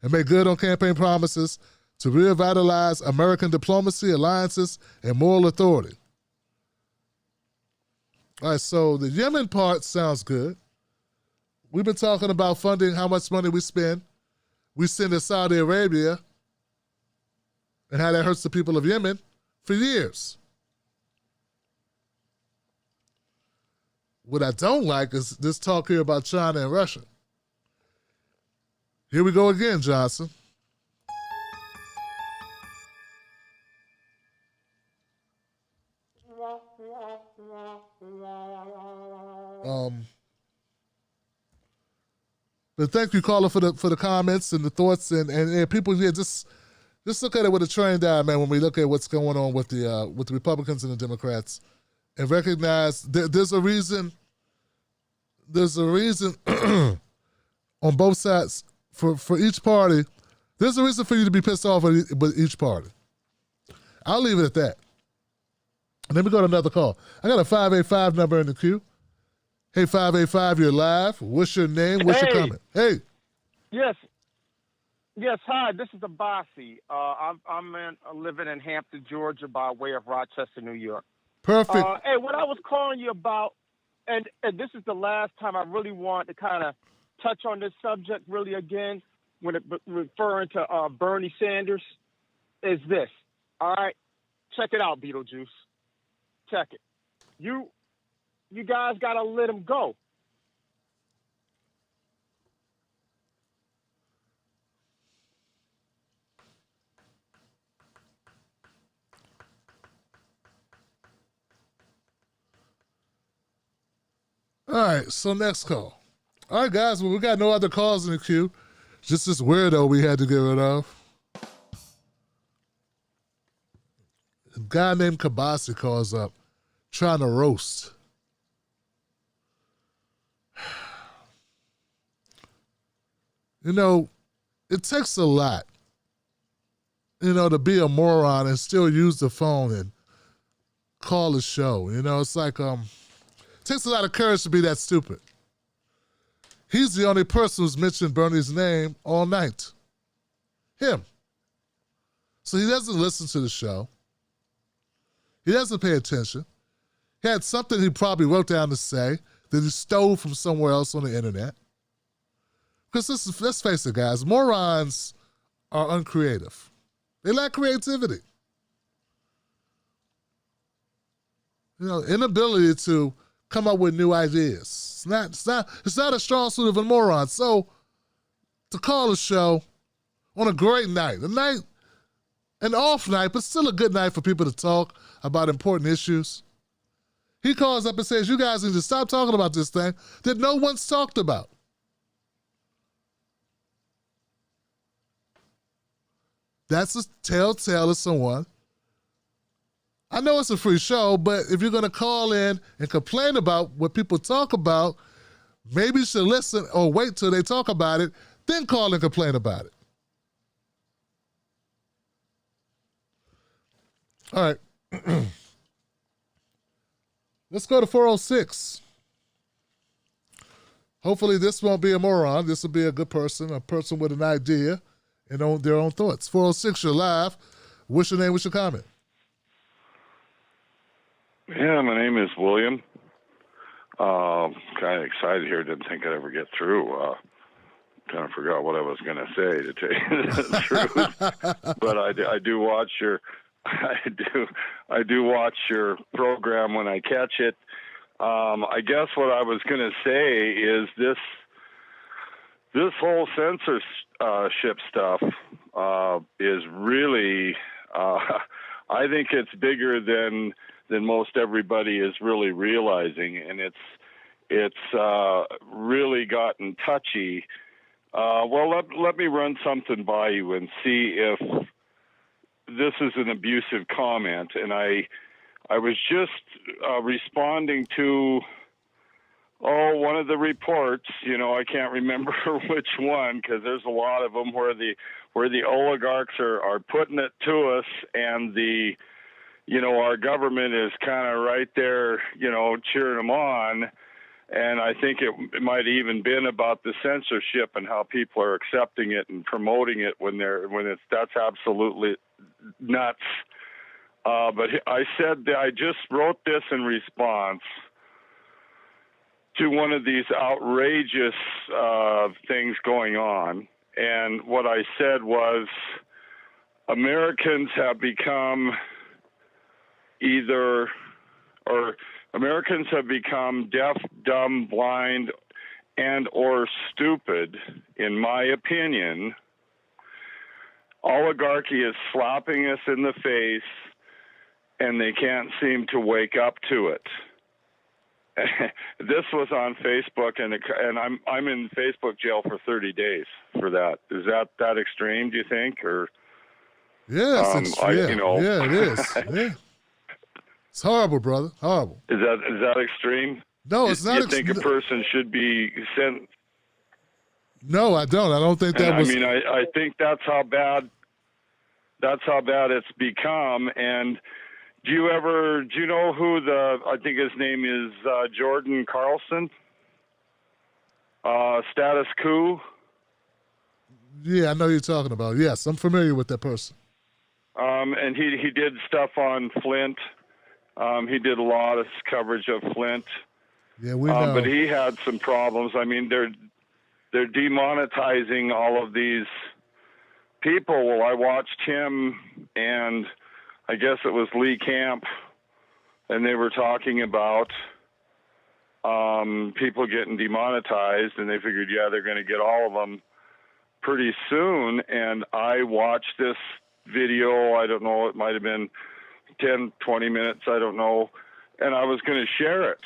and make good on campaign promises to revitalize American diplomacy, alliances, and moral authority. All right, so the Yemen part sounds good. We've been talking about funding, how much money we spend. We send to Saudi Arabia and how that hurts the people of Yemen for years. What I don't like is this talk here about China and Russia. Here we go again, Johnson. But thank you, caller, for the comments and the thoughts and people. Yeah, just look at it with a trained eye, man. When we look at what's going on with the Republicans and the Democrats, and recognize there's a reason. There's a reason on both sides for each party. There's a reason for you to be pissed off with each party. I'll leave it at that. And then we go to another call. I got a 585 number in the queue. Hey, 585, you're live. What's your name? What's your comment? Hey. Yes. Hi, this is Abasi. I'm living in Hampton, Georgia, by way of Rochester, New York. Perfect. Hey, what I was calling you about, and this is the last time I really want to kind of touch on this subject really again, when referring to Bernie Sanders, is this. All right, check it out, Beetlejuice. Check it. You guys got to let him go. All right, so next call. All right, guys, well, we got no other calls in the queue. Just this weirdo we had to get rid of. A guy named Kabasi calls up trying to roast. You know, it takes a lot, to be a moron and still use the phone and call a show. It's like, it takes a lot of courage to be that stupid. He's the only person who's mentioned Bernie's name all night. Him. So he doesn't listen to the show. He doesn't pay attention. He had something he probably wrote down to say that he stole from somewhere else on the internet. Because let's face it, guys, morons are uncreative. They lack creativity. Inability to come up with new ideas. It's not a strong suit of a moron. So to call a show on a great night, an off night, but still a good night for people to talk about important issues. He calls up and says, you guys need to stop talking about this thing that no one's talked about. That's a telltale of someone. I know it's a free show, but if you're going to call in and complain about what people talk about, maybe you should listen or wait till they talk about it, then call and complain about it. All right. Let's go to 406. Hopefully this won't be a moron. This will be a good person, a person with an idea and their own thoughts. 406, you're live. What's your name? What's your comment? Yeah, my name is William. Kind of excited here. Didn't think I'd ever get through. Kind of forgot what I was going to say, to tell you the truth. But I do watch your I do watch your program when I catch it. I guess what I was going to say is this whole censorship stuff is really, I think it's bigger than most everybody is really realizing, and it's really gotten touchy. Well, let me run something by you and see if this is an abusive comment. And I was just responding to one of the reports. I can't remember which one, because there's a lot of them where the oligarchs are putting it to us, and our government is kind of right there, cheering them on. And I think it might have even been about the censorship and how people are accepting it and promoting it when that's absolutely nuts. But I said that I just wrote this in response to one of these outrageous things going on. And what I said was, Americans have become Americans have become deaf, dumb, blind, and or stupid, in my opinion. Oligarchy is slapping us in the face, and they can't seem to wake up to it. This was on Facebook, and I'm in Facebook jail for 30 days for that. Is that extreme, do you think? Or yeah, it is. Yeah. It's horrible, brother. Horrible. Is that extreme? No, it's not. You think a person should be sent? No, I don't. I don't think that was. I mean, I think that's how bad it's become. And do you know who I think his name is Jordan Carlson? Status Quo. Yeah, I know who you're talking about. Yes, I'm familiar with that person. And he did stuff on Flint. He did a lot of coverage of Flint. Yeah, we know. But he had some problems. I mean, they're demonetizing all of these people. Well, I watched him, and I guess it was Lee Camp, and they were talking about people getting demonetized, and they figured, they're going to get all of them pretty soon. And I watched this video. I don't know, it might have been 10, 20 minutes, I don't know. And I was going to share it.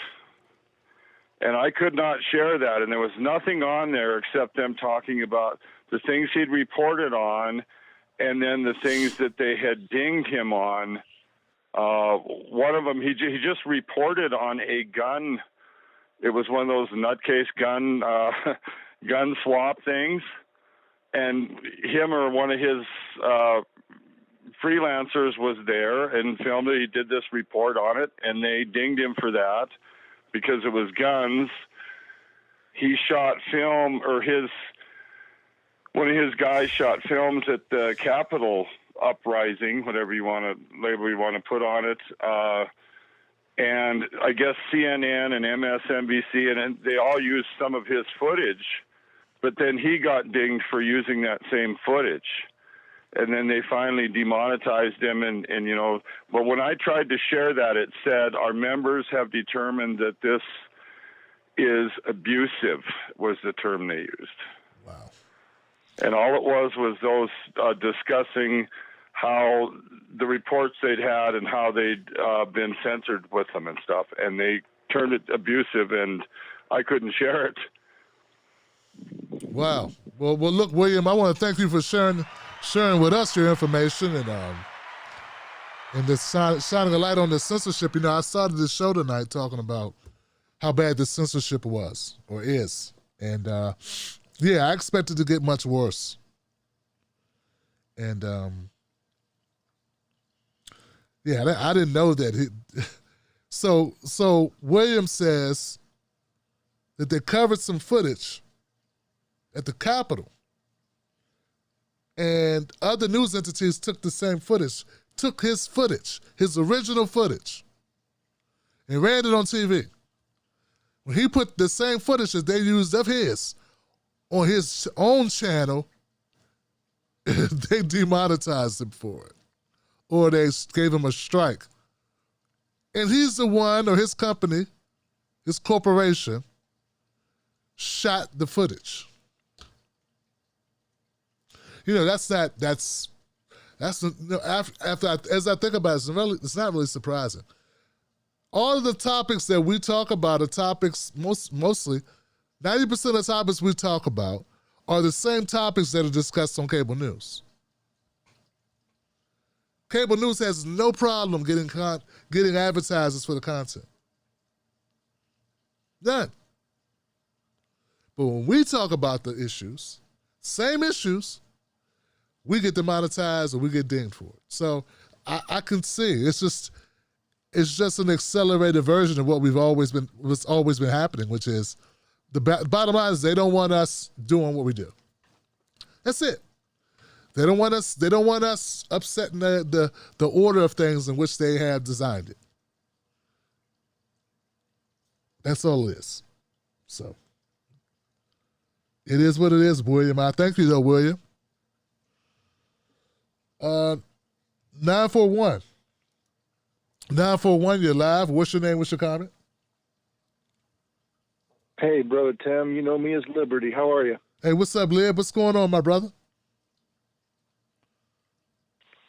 And I could not share that. And there was nothing on there except them talking about the things he'd reported on, and then the things that they had dinged him on. One of them, he just reported on a gun. It was one of those nutcase gun swap things. And him or one of his freelancers was there and filmed it. He did this report on it, and they dinged him for that because it was guns. He shot film, or one of his guys shot films at the Capitol uprising, whatever label you want to put on it. And I guess CNN and MSNBC, and they all used some of his footage, but then he got dinged for using that same footage. And then they finally demonetized him. But when I tried to share that, it said, our members have determined that this is abusive, was the term they used. Wow. And all it was those discussing how the reports they'd had and how they'd been censored with them and stuff. And they termed it abusive, and I couldn't share it. Wow. Well, look, William, I want to thank you for sharing sharing with us your information and just shining a light on the censorship. You know, I started this show tonight talking about how bad the censorship was or is. And yeah, I expect it to get much worse. And yeah, I didn't know that. So William says that they covered some footage at the Capitol. And other news entities took the same footage, took his footage, his original footage, and ran it on TV. When he put the same footage that they used of his on his own channel, they demonetized him for it. Or they gave him a strike. And he's the one, or his company, his corporation, shot the footage. You know, as I think about it, it's not really surprising. All of the topics that we talk about are topics, mostly, 90% of the topics we talk about are the same topics that are discussed on cable news. Cable news has no problem getting advertisers for the content. None. But when we talk about the issues, same issues, we get demonetized or we get dinged for it. So I can see it's just an accelerated version of what's always been happening, which is the bottom line is they don't want us doing what we do. That's it. They don't want us upsetting the order of things in which they have designed it. That's all it is. So it is what it is, William. I thank you though, William. 941. 941, you're live. What's your name? What's your comment? Hey, Brother Tim. You know me as Liberty. How are you? Hey, what's up, Lib? What's going on, my brother?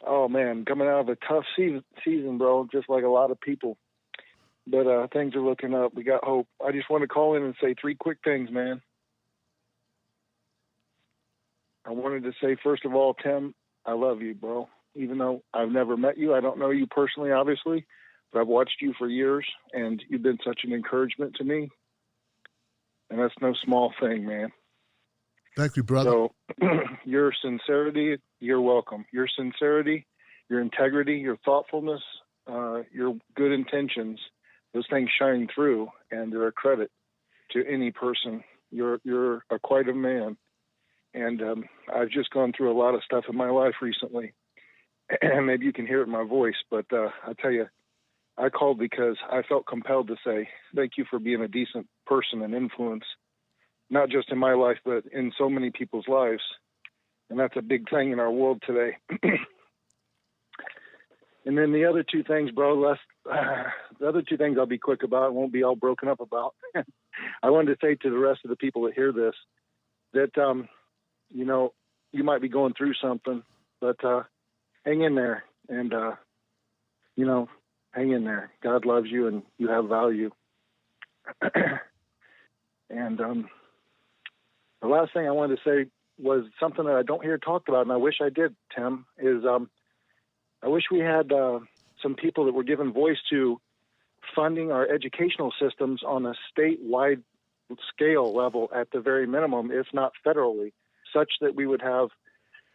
Oh, man. Coming out of a tough season, bro, just like a lot of people. But things are looking up. We got hope. I just want to call in and say 3 quick things, man. I wanted to say, first of all, Tim, I love you, bro. Even though I've never met you, I don't know you personally, obviously, but I've watched you for years, and you've been such an encouragement to me. And that's no small thing, man. Thank you, brother. So your sincerity, you're welcome. Your sincerity, your integrity, your thoughtfulness, your good intentions, those things shine through, and they're a credit to any person. You're quite a man. And I've just gone through a lot of stuff in my life recently. And maybe you can hear it in my voice, but I tell you, I called because I felt compelled to say thank you for being a decent person and influence, not just in my life, but in so many people's lives. And that's a big thing in our world today. And then the other 2 things, bro, the other 2 things I'll be quick about, won't be all broken up about. I wanted to say to the rest of the people that hear this that, you know, you might be going through something, but hang in there and, you know, hang in there. God loves you and you have value. And the last thing I wanted to say was something that I don't hear talked about, and I wish I did, Tim, is I wish we had some people that were given voice to funding our educational systems on a statewide scale level at the very minimum, if not federally, such that we would have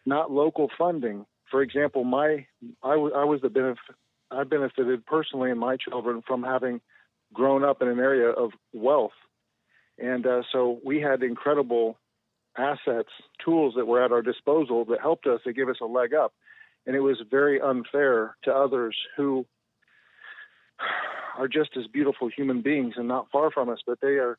not local funding. For example, I benefited personally and my children from having grown up in an area of wealth. And so we had incredible assets, tools that were at our disposal that helped us, that gave us a leg up. And it was very unfair to others who are just as beautiful human beings and not far from us, but they're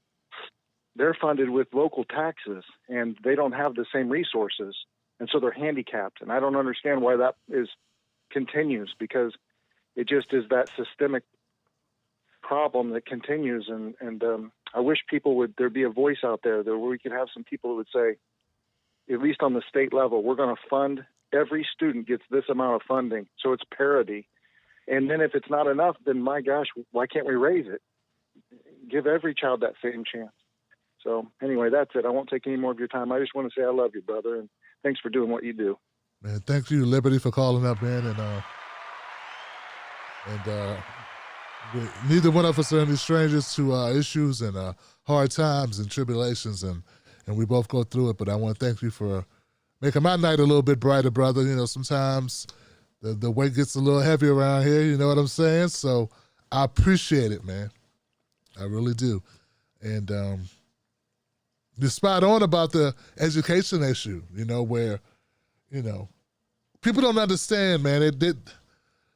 funded with local taxes and they don't have the same resources. And so they're handicapped. And I don't understand why that continues, because it just is that systemic problem that continues. And I wish there'd be a voice out there where we could have some people who would say, at least on the state level, we're going to fund, every student gets this amount of funding. So it's parity. And then if it's not enough, then my gosh, why can't we raise it? Give every child that same chance. So anyway, that's it. I won't take any more of your time. I just want to say I love you, brother, and thanks for doing what you do. Man, thank you, Liberty, for calling up, man. Neither one of us are any strangers to issues and hard times and tribulations, and we both go through it. But I want to thank you for making my night a little bit brighter, brother. You know, sometimes the weight gets a little heavy around here, you know what I'm saying? So I appreciate it, man. I really do. And you're spot on about the education issue, you know, where, you know, people don't understand, man.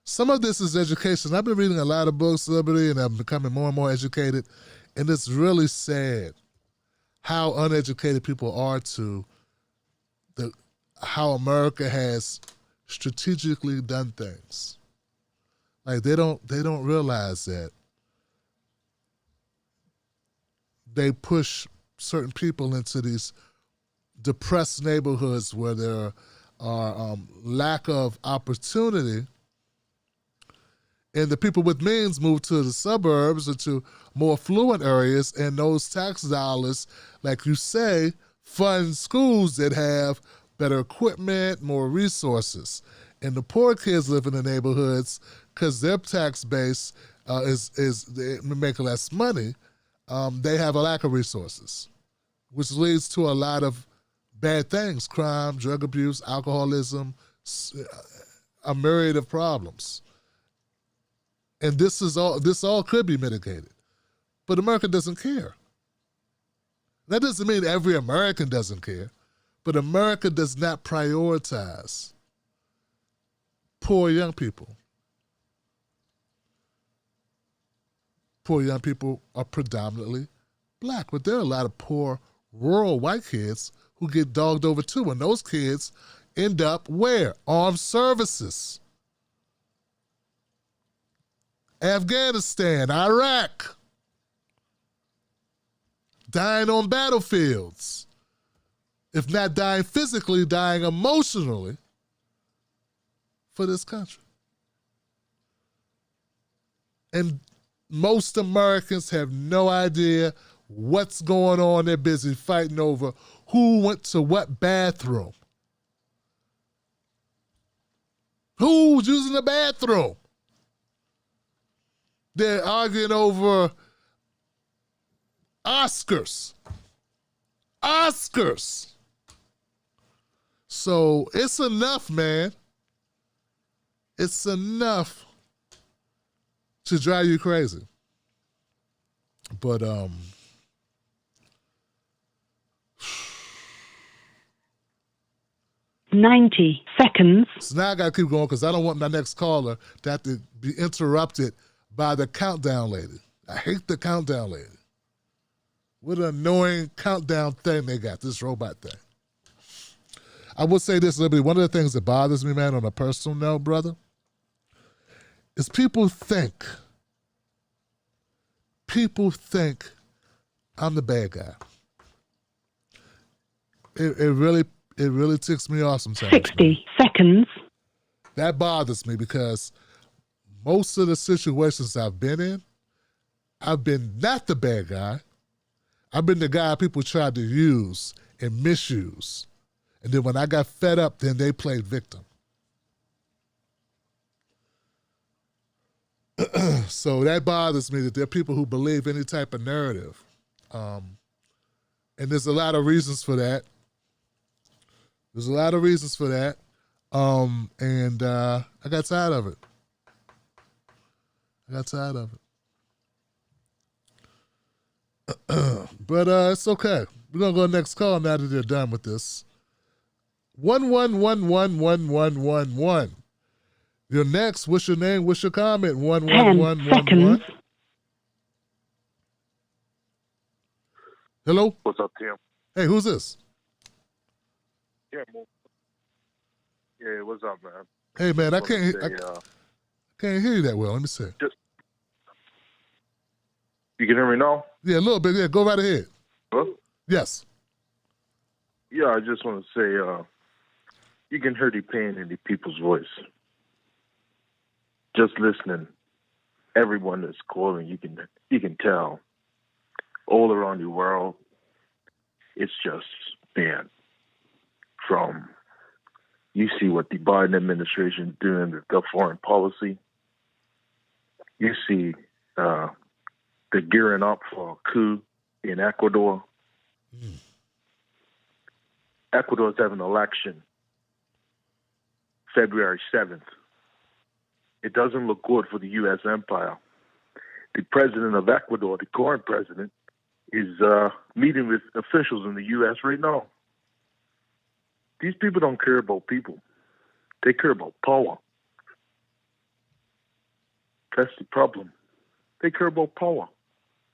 Some of this is education. I've been reading a lot of books, Liberty, and I'm becoming more and more educated. And it's really sad how uneducated people are to how America has strategically done things. Like they don't realize that they push certain people into these depressed neighborhoods where there are lack of opportunity, and the people with means move to the suburbs or to more affluent areas, and those tax dollars, like you say, fund schools that have better equipment, more resources. And the poor kids live in the neighborhoods because their tax base they make less money. They have a lack of resources, which leads to a lot of bad things: crime, drug abuse, alcoholism, a myriad of problems. And this all could be mitigated. But America doesn't care. That doesn't mean every American doesn't care, but America does not prioritize poor young people. Poor young people are predominantly black, but there are a lot of poor rural white kids who get dogged over too, and those kids end up where? Armed services. Afghanistan, Iraq, dying on battlefields. If not dying physically, dying emotionally for this country. And most Americans have no idea what's going on. They're busy fighting over who went to what bathroom. Who's using the bathroom? They're arguing over Oscars. So it's enough, man. It's enough to drive you crazy. But 90 seconds. So now I gotta keep going because I don't want my next caller to have to be interrupted by the countdown lady. I hate the countdown lady. What an annoying countdown thing they got, this robot thing. I would say this, Liberty, one of the things that bothers me, man, on a personal note, brother, is people think I'm the bad guy. It really ticks me off sometimes. 60 seconds. That bothers me because most of the situations I've been in, I've been not the bad guy. I've been the guy people tried to use and misuse. And then when I got fed up, then they played victim. So that bothers me that there are people who believe any type of narrative. And there's a lot of reasons for that. And I got tired of it. But it's okay. We're going to go next call now that they're done with this. 1111111. You're next. What's your name? What's your comment? 11111. Hello? What's up, Tim? Hey, who's this? Yeah, what's up, man? Hey, man, I can't hear you that well. Let me see. You can hear me now? Yeah, a little bit. Yeah, go right ahead. Hello? Yes. Yeah, I just want to say you can hear the pain in the people's voice. Just listening, everyone that's calling, you can tell all around the world, it's just banned from You see what the Biden administration doing with their foreign policy. You see the gearing up for a coup in Ecuador. Ecuador is having an election February 7th. It doesn't look good for the U.S. empire. The president of Ecuador, the current president, is meeting with officials in the U.S. right now. These people don't care about people. They care about power. That's the problem. They care about power.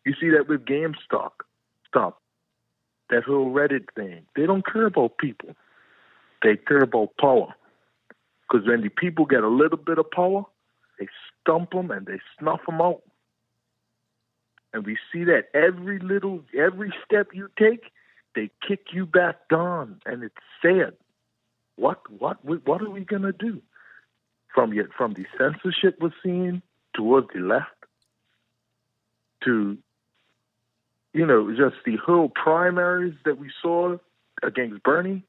You see that with GameStop. That whole Reddit thing. They don't care about people. They care about power. Because when the people get a little bit of power, they stump them and they snuff them out. And we see that every step you take, they kick you back down, and it's sad. What are we gonna do? From the censorship we're seeing towards the left, to just the whole primaries that we saw against Bernie,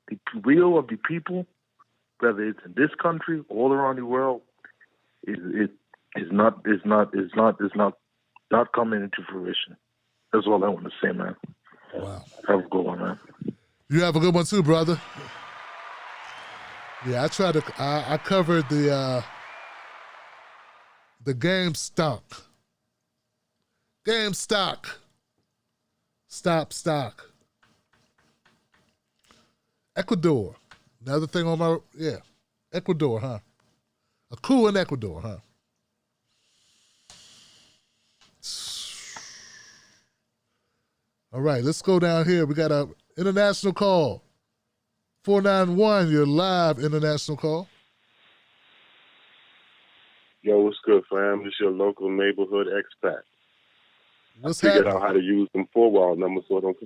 the will of the people, whether it's in this country, all around the world, is not coming into fruition. That's all I want to say, man. Wow. Have a good one, man. You have a good one too, brother. Yeah, I covered the GameStop. Stop stock. Ecuador. Another thing on Ecuador, huh? A coup in Ecuador, huh? All right, let's go down here. We got a international call. 491, you're live, international call. Yo, what's good, fam? This your local neighborhood expat. What's figured happening? out how to use them 4-wall numbers so I don't.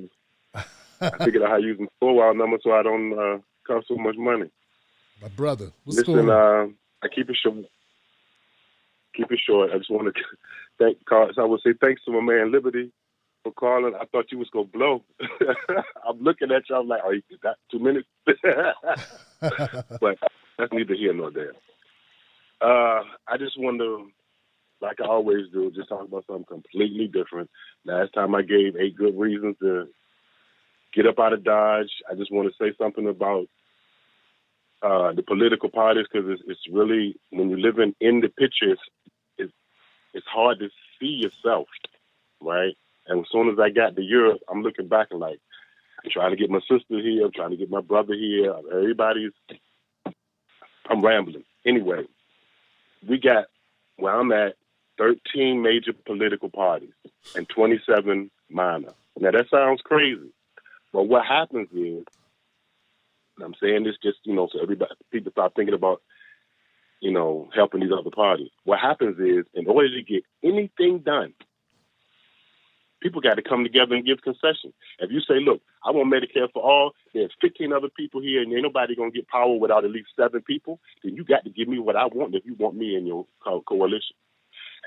I figured out how to use them 4-wall numbers so I don't cost so much money. My brother, what's Listen, going on? I keep it short. I just want to thank Carl. So I would say thanks to my man Liberty for calling. I thought you was gonna blow. I'm looking at you. I'm like, oh, you got 2 minutes? But that's neither here nor there. I just want to, like I always do, just talk about something completely different. Last time I gave 8 good reasons to get up out of Dodge. I just want to say something about the political parties, because it's really, when you're living in the picture, it's hard to see yourself, right? And as soon as I got to Europe, I'm looking back and like, I'm trying to get my sister here, I'm trying to get my brother here, I'm rambling. Anyway, we got, where I'm at, 13 major political parties and 27 minor. Now that sounds crazy, but what happens is, and I'm saying this just, so people start thinking about, helping these other parties. What happens is, in order to get anything done, people got to come together and give concessions. If you say, look, I want Medicare for all, there's 15 other people here, and ain't nobody going to get power without at least 7 people, then you got to give me what I want if you want me in your coalition.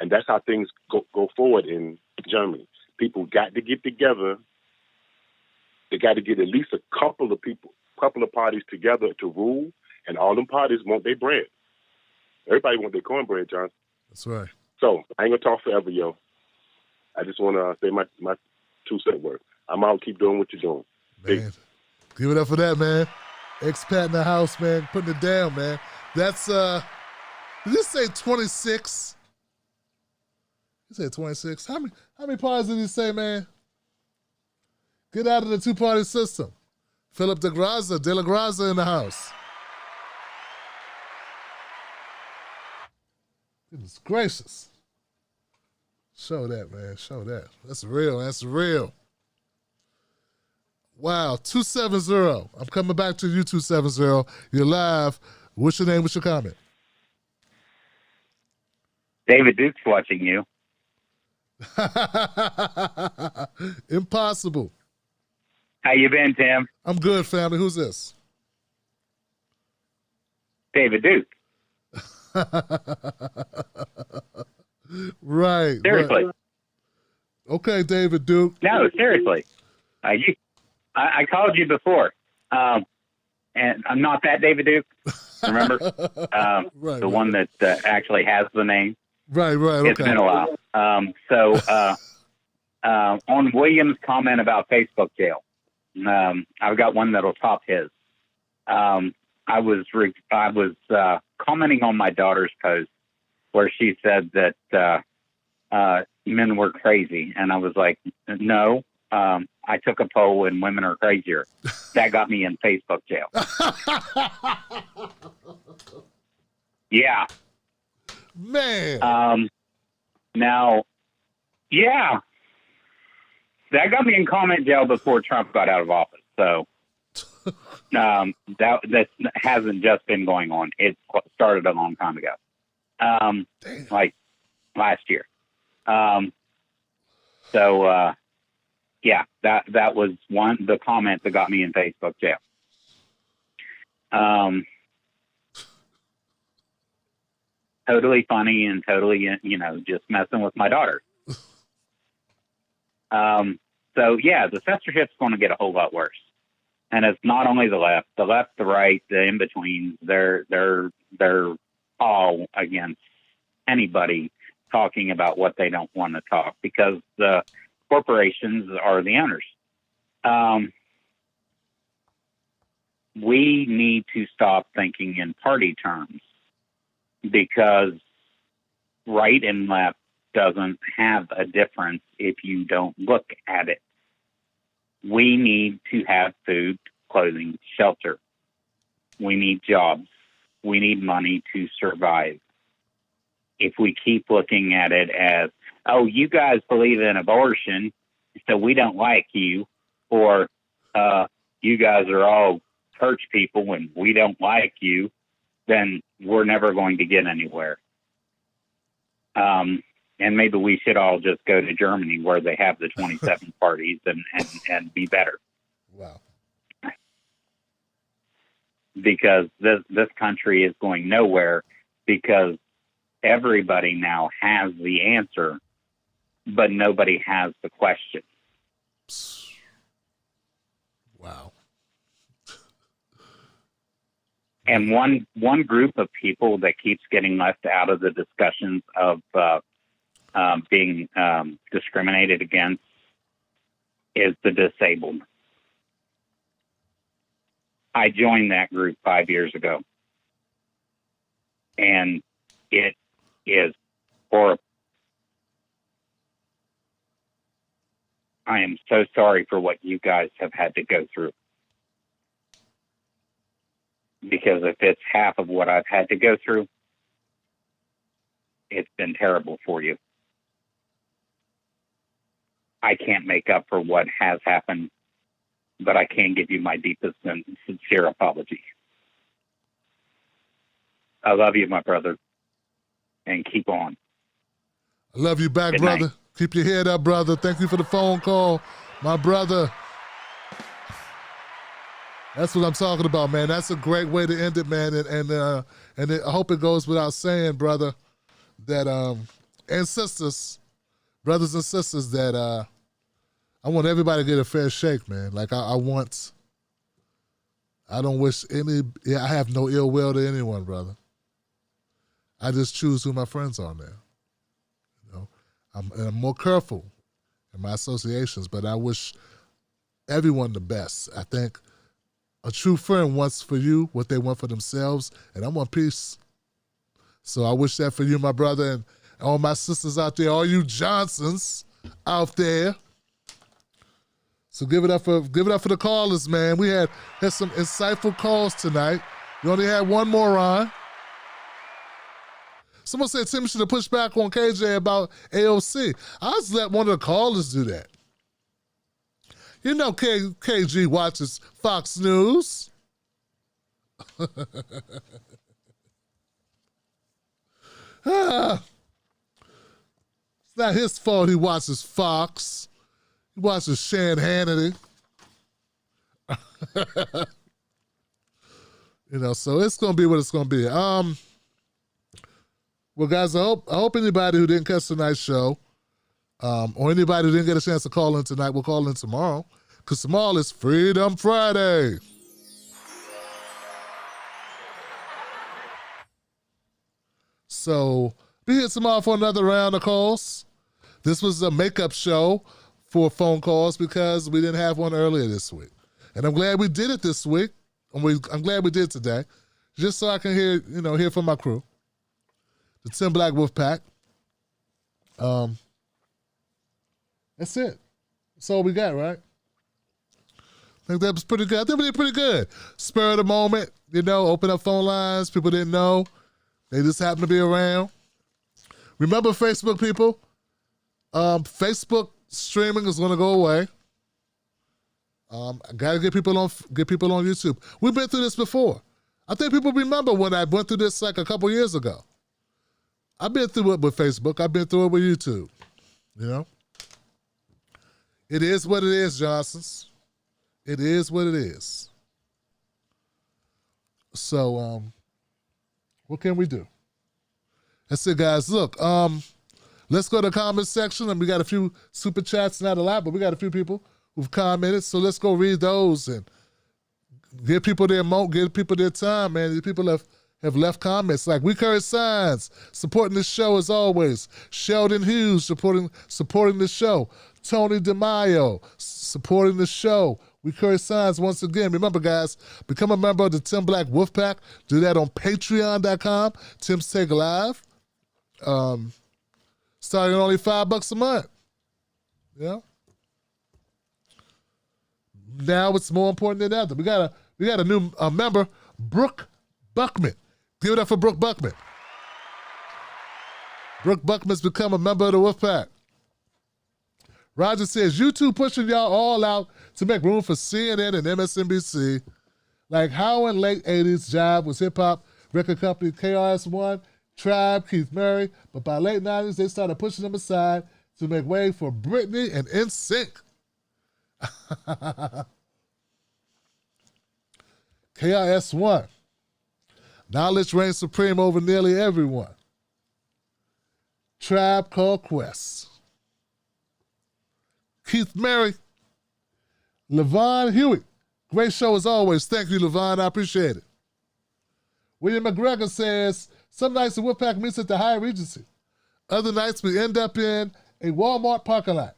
And that's how things go forward in Germany. People got to get together. They got to get at least a couple of parties together to rule, and all them parties want their bread. Everybody want their cornbread, John. That's right. So I ain't going to talk forever, yo. I just want to say my 2-cent word. I'm out. Keep doing what you're doing. Man, give it up for that, man. Expat in the house, man. Putting it down, man. That's, did you say 26? You said 26. How many parties did he say, man? Get out of the 2-party system. Philip De La Graza in the house. Goodness gracious. Show that, man. Show that. That's real. That's real. Wow. 270. I'm coming back to you, 270. You're live. What's your name? What's your comment? David Duke's watching you. Impossible. How you been, Tim? I'm good, family. Who's this? David Duke. Right. Seriously. Right. Okay, David Duke. No, seriously. I called you before. and I'm not that David Duke. Remember the one that actually has the name. Right. It's been a while. On William's comment about Facebook jail, I've got one that'll top his. I was commenting on my daughter's post where she said that men were crazy, and I was like, no. I took a poll and women are crazier. That got me in Facebook jail. Yeah. Man. Now, yeah. That got me in comment jail before Trump got out of office. So that hasn't just been going on. It started a long time ago. Like last year. Yeah, that was the comment that got me in Facebook jail. Totally funny and totally, just messing with my daughter. So yeah, the censorship's going to get a whole lot worse. And it's not only the left, the right, the in-betweens, they're all against anybody talking about what they don't want to talk, because the corporations are the owners. We need to stop thinking in party terms, because right and left doesn't have a difference if you don't look at it. We need to have food, clothing, shelter. We need jobs. We need money to survive. If we keep looking at it as, oh, you guys believe in abortion, so we don't like you, or you guys are all church people and we don't like you, then we're never going to get anywhere. And maybe we should all just go to Germany where they have the 27 parties and be better. Wow. Because this country is going nowhere, because everybody now has the answer, but nobody has the question. Wow. And one group of people that keeps getting left out of the discussions of being discriminated against is the disabled. I joined that group 5 years ago, and it is horrible. I am so sorry for what you guys have had to go through. Because if it's half of what I've had to go through, it's been terrible for you. I can't make up for what has happened, but I can give you my deepest and sincere apology. I love you, my brother, and keep on. I love you back, Good brother. night. Keep your head up, brother. Thank you for the phone call, my brother. That's what I'm talking about, man. That's a great way to end it, man. And I hope it goes without saying, brother, that and sisters, brothers and sisters, that I want everybody to get a fair shake, man. Like I don't wish I have no ill will to anyone, brother. I just choose who my friends are now. You know, I'm more careful in my associations, but I wish everyone the best. I think a true friend wants for you what they want for themselves, and I want peace. So I wish that for you, my brother, and all my sisters out there, all you Johnsons out there. So give it up for the callers, man. We had some insightful calls tonight. We only had one more on. Someone said Tim should have pushed back on KJ about AOC. I just let one of the callers do that. You know KG watches Fox News. It's not his fault he watches Fox. He watches Shan Hannity. So it's going to be what it's going to be. Well, guys, I hope anybody who didn't catch tonight's show, or anybody who didn't get a chance to call in tonight will call in tomorrow, because tomorrow is Freedom Friday. So be here tomorrow for another round of calls. This was a makeup show for phone calls because we didn't have one earlier this week. And I'm glad we did it this week. I'm glad we did it today. Just so I can hear from my crew. The Tim Black Wolf Pack. That's it. That's all we got, right? I think that was pretty good. I think we did pretty good. Spur of the moment, open up phone lines. People didn't know. They just happened to be around. Remember Facebook, people? Facebook streaming is going to go away. I got to get people on YouTube. We've been through this before. I think people remember when I went through this like a couple years ago. I've been through it with Facebook. I've been through it with YouTube. It is what it is, Johnsons. It is what it is. So, what can we do? That's it, guys. Look, let's go to the comment section. And we got a few super chats, not a lot, but we got a few people who've commented. So let's go read those and give people their time, man. These people have left comments like We Courage Signs, supporting the show as always. Sheldon Hughes supporting the show. Tony DeMaio supporting the show. We Courage Signs once again. Remember, guys, become a member of the Tim Black Wolf Pack. Do that on patreon.com. Tim's Take Live. Starting at only $5 a month. Yeah. Now it's more important than ever. We got a new member, Brooke Buckman. Give it up for Brooke Buckman. Brooke Buckman's become a member of the Wolf Pack. Roger says, YouTube pushing y'all all out to make room for CNN and MSNBC. Like how in late 80s Jive was hip-hop record company KRS-One, Tribe, Keith Murray, but by late 90s they started pushing them aside to make way for Britney and NSYNC. KRS-One. Knowledge reigns supreme over nearly everyone. Tribe Called Quest. Keith Murray. LaVon Hewitt. Great show as always. Thank you, LaVon. I appreciate it. William McGregor says, some nights the Wolfpack meets at the Hyatt Regency. Other nights we end up in a Walmart parking lot.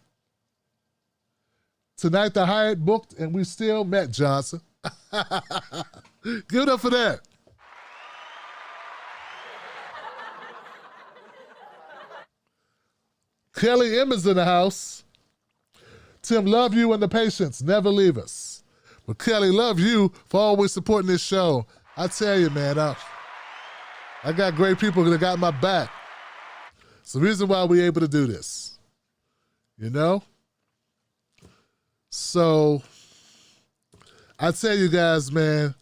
Tonight the Hyatt booked and we still met, Johnson. Give it up for that. Kelly M is in the house. Tim, love you and the patience. Never leave us. Well, Kelly, love you for always supporting this show. I tell you, man, I got great people that got my back. It's the reason why we're able to do this. So, I tell you guys, man,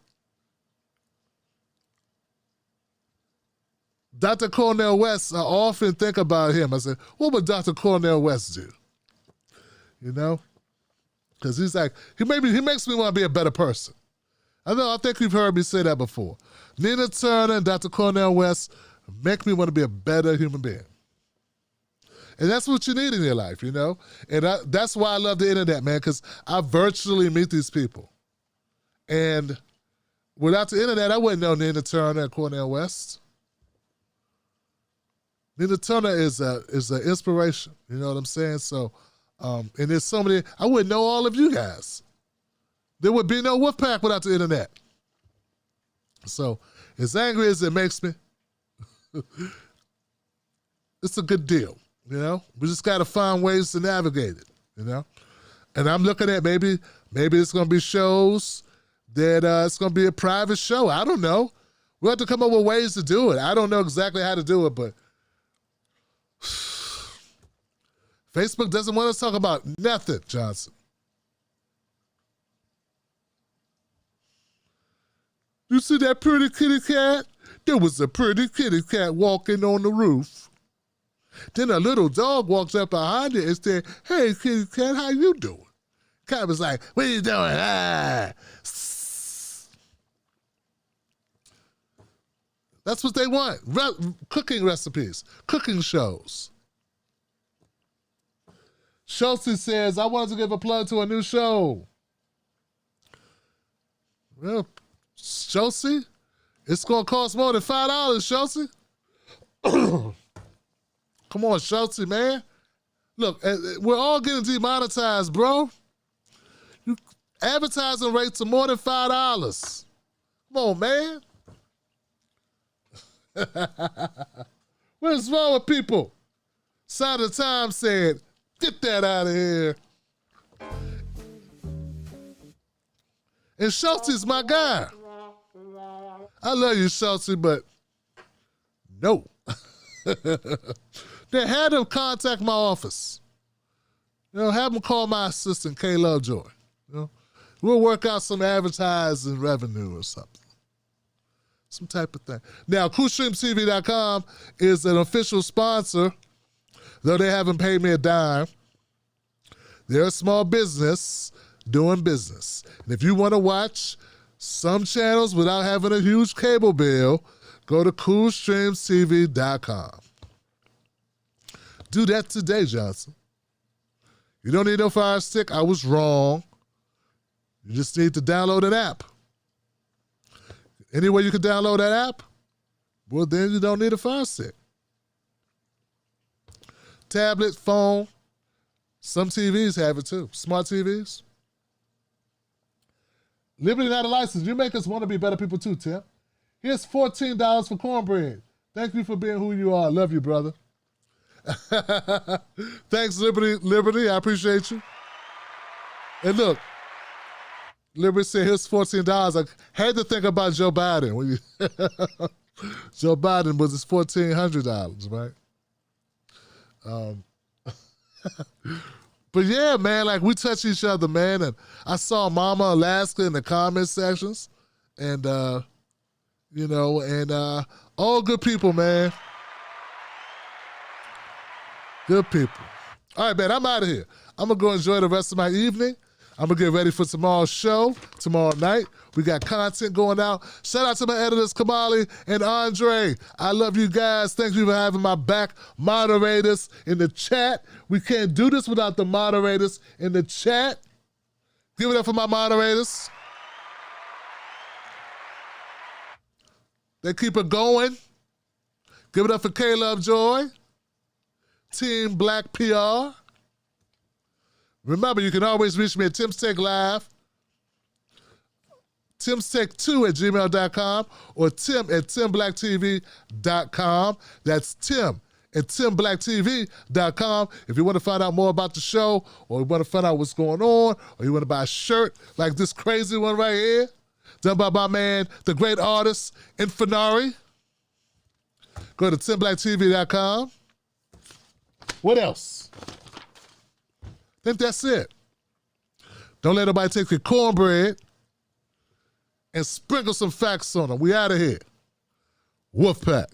Dr. Cornel West, I often think about him. I say, what would Dr. Cornel West do? Because he's like, he makes me want to be a better person. I think you've heard me say that before. Nina Turner and Dr. Cornel West make me want to be a better human being. And that's what you need in your life, And that's why I love the internet, man, because I virtually meet these people. And without the internet, I wouldn't know Nina Turner and Cornel West. Nina Turner is an inspiration, you know what I'm saying? So, and there's so many, I wouldn't know all of you guys. There would be no Wolfpack without the internet. So, as angry as it makes me, it's a good deal, We just got to find ways to navigate it, And I'm looking at maybe it's going to be shows that it's going to be a private show. I don't know. We'll have to come up with ways to do it. I don't know exactly how to do it, but Facebook doesn't want us to talk about nothing, Johnson. You see that pretty kitty cat? There was a pretty kitty cat walking on the roof. Then a little dog walks up behind it and said, hey, kitty cat, how you doing? Cat was like, what are you doing? Ah. That's what they want. Cooking recipes, cooking shows. Schultz says, I wanted to give a plug to a new show. Well, Schultz, it's going to cost more than $5, Schultz. Come on, Schultz, man. Look, we're all getting demonetized, bro. Advertising rates are more than $5. Come on, man. What's wrong with people? Sign of the Times said, get that out of here. And Schultz is my guy. I love you, Schultz, but no. Then have them contact my office. Have them call my assistant, K. Lovejoy. We'll work out some advertising revenue or something. Some type of thing. Now, CoolStreamTV.com is an official sponsor, though they haven't paid me a dime. They're a small business doing business. And if you want to watch some channels without having a huge cable bill, go to CoolStreamTV.com. Do that today, Johnson. You don't need no Fire Stick. I was wrong. You just need to download an app. Any way you can download that app, well, then you don't need a Fire Stick. Tablet, phone, some TVs have it too. Smart TVs. Liberty not a license. You make us want to be better people too, Tim. Here's $14 for cornbread. Thank you for being who you are. Love you, brother. Thanks, Liberty. I appreciate you. And look, Liberty said, here's $14. I had to think about Joe Biden. Joe Biden was his $1,400, right? But yeah, man, like we touch each other, man. And I saw Mama Alaska in the comment sections. And, all good people, man. Good people. All right, man, I'm out of here. I'm going to go enjoy the rest of my evening. I'm going to get ready for tomorrow's show, tomorrow night. We got content going out. Shout out to my editors, Kamali and Andre. I love you guys. Thank you for having my back. Moderators in the chat. We can't do this without the moderators in the chat. Give it up for my moderators. They keep it going. Give it up for K-Love Joy. Team Black PR. Remember, you can always reach me at Tim's Tech Live, timstech2@gmail.com, or tim@timblacktv.com. That's tim@timblacktv.com. If you want to find out more about the show, or you want to find out what's going on, or you want to buy a shirt like this crazy one right here, done by my man, the great artist, Infinari, go to timblacktv.com. What else? I think that's it. Don't let nobody take your cornbread and sprinkle some facts on them. We out of here. Wolfpack.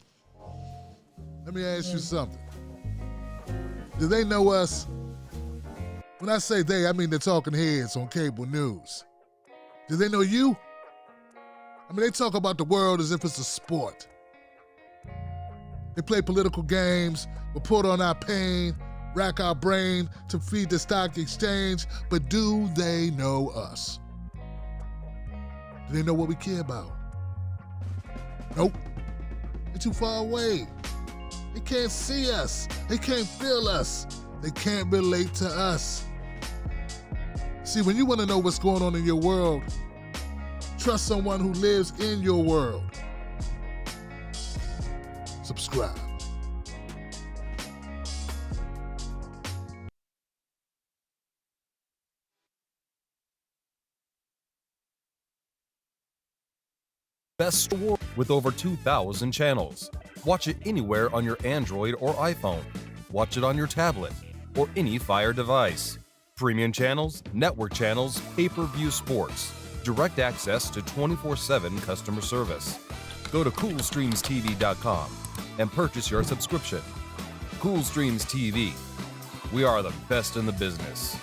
Let me ask you something. Do they know us? When I say they, I mean the talking heads on cable news. Do they know you? I mean, they talk about the world as if it's a sport. They play political games, report on our pain, rack our brain to feed the stock exchange, but do they know us? Do they know what we care about? Nope. They're too far away. They can't see us. They can't feel us. They can't relate to us. See, when you want to know what's going on in your world, trust someone who lives in your world. Subscribe. Best award with over 2,000 channels. Watch it anywhere on your Android or iPhone. Watch it on your tablet or any Fire device. Premium channels, network channels, pay-per-view sports. Direct access to 24/7 customer service. Go to CoolStreamsTV.com and purchase your subscription. Cool Streams TV. We are the best in the business.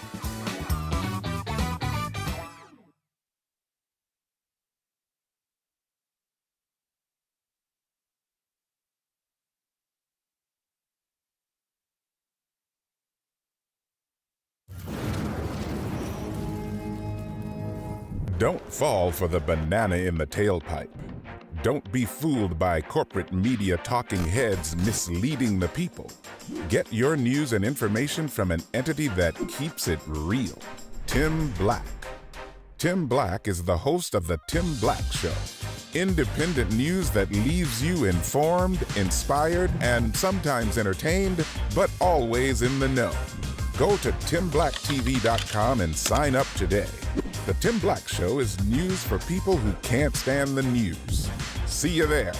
Don't fall for the banana in the tailpipe. Don't be fooled by corporate media talking heads misleading the people. Get your news and information from an entity that keeps it real. Tim Black. Tim Black is the host of The Tim Black Show. Independent news that leaves you informed, inspired, and sometimes entertained, but always in the know. Go to timblacktv.com and sign up today. The Tim Black Show is news for people who can't stand the news. See you there.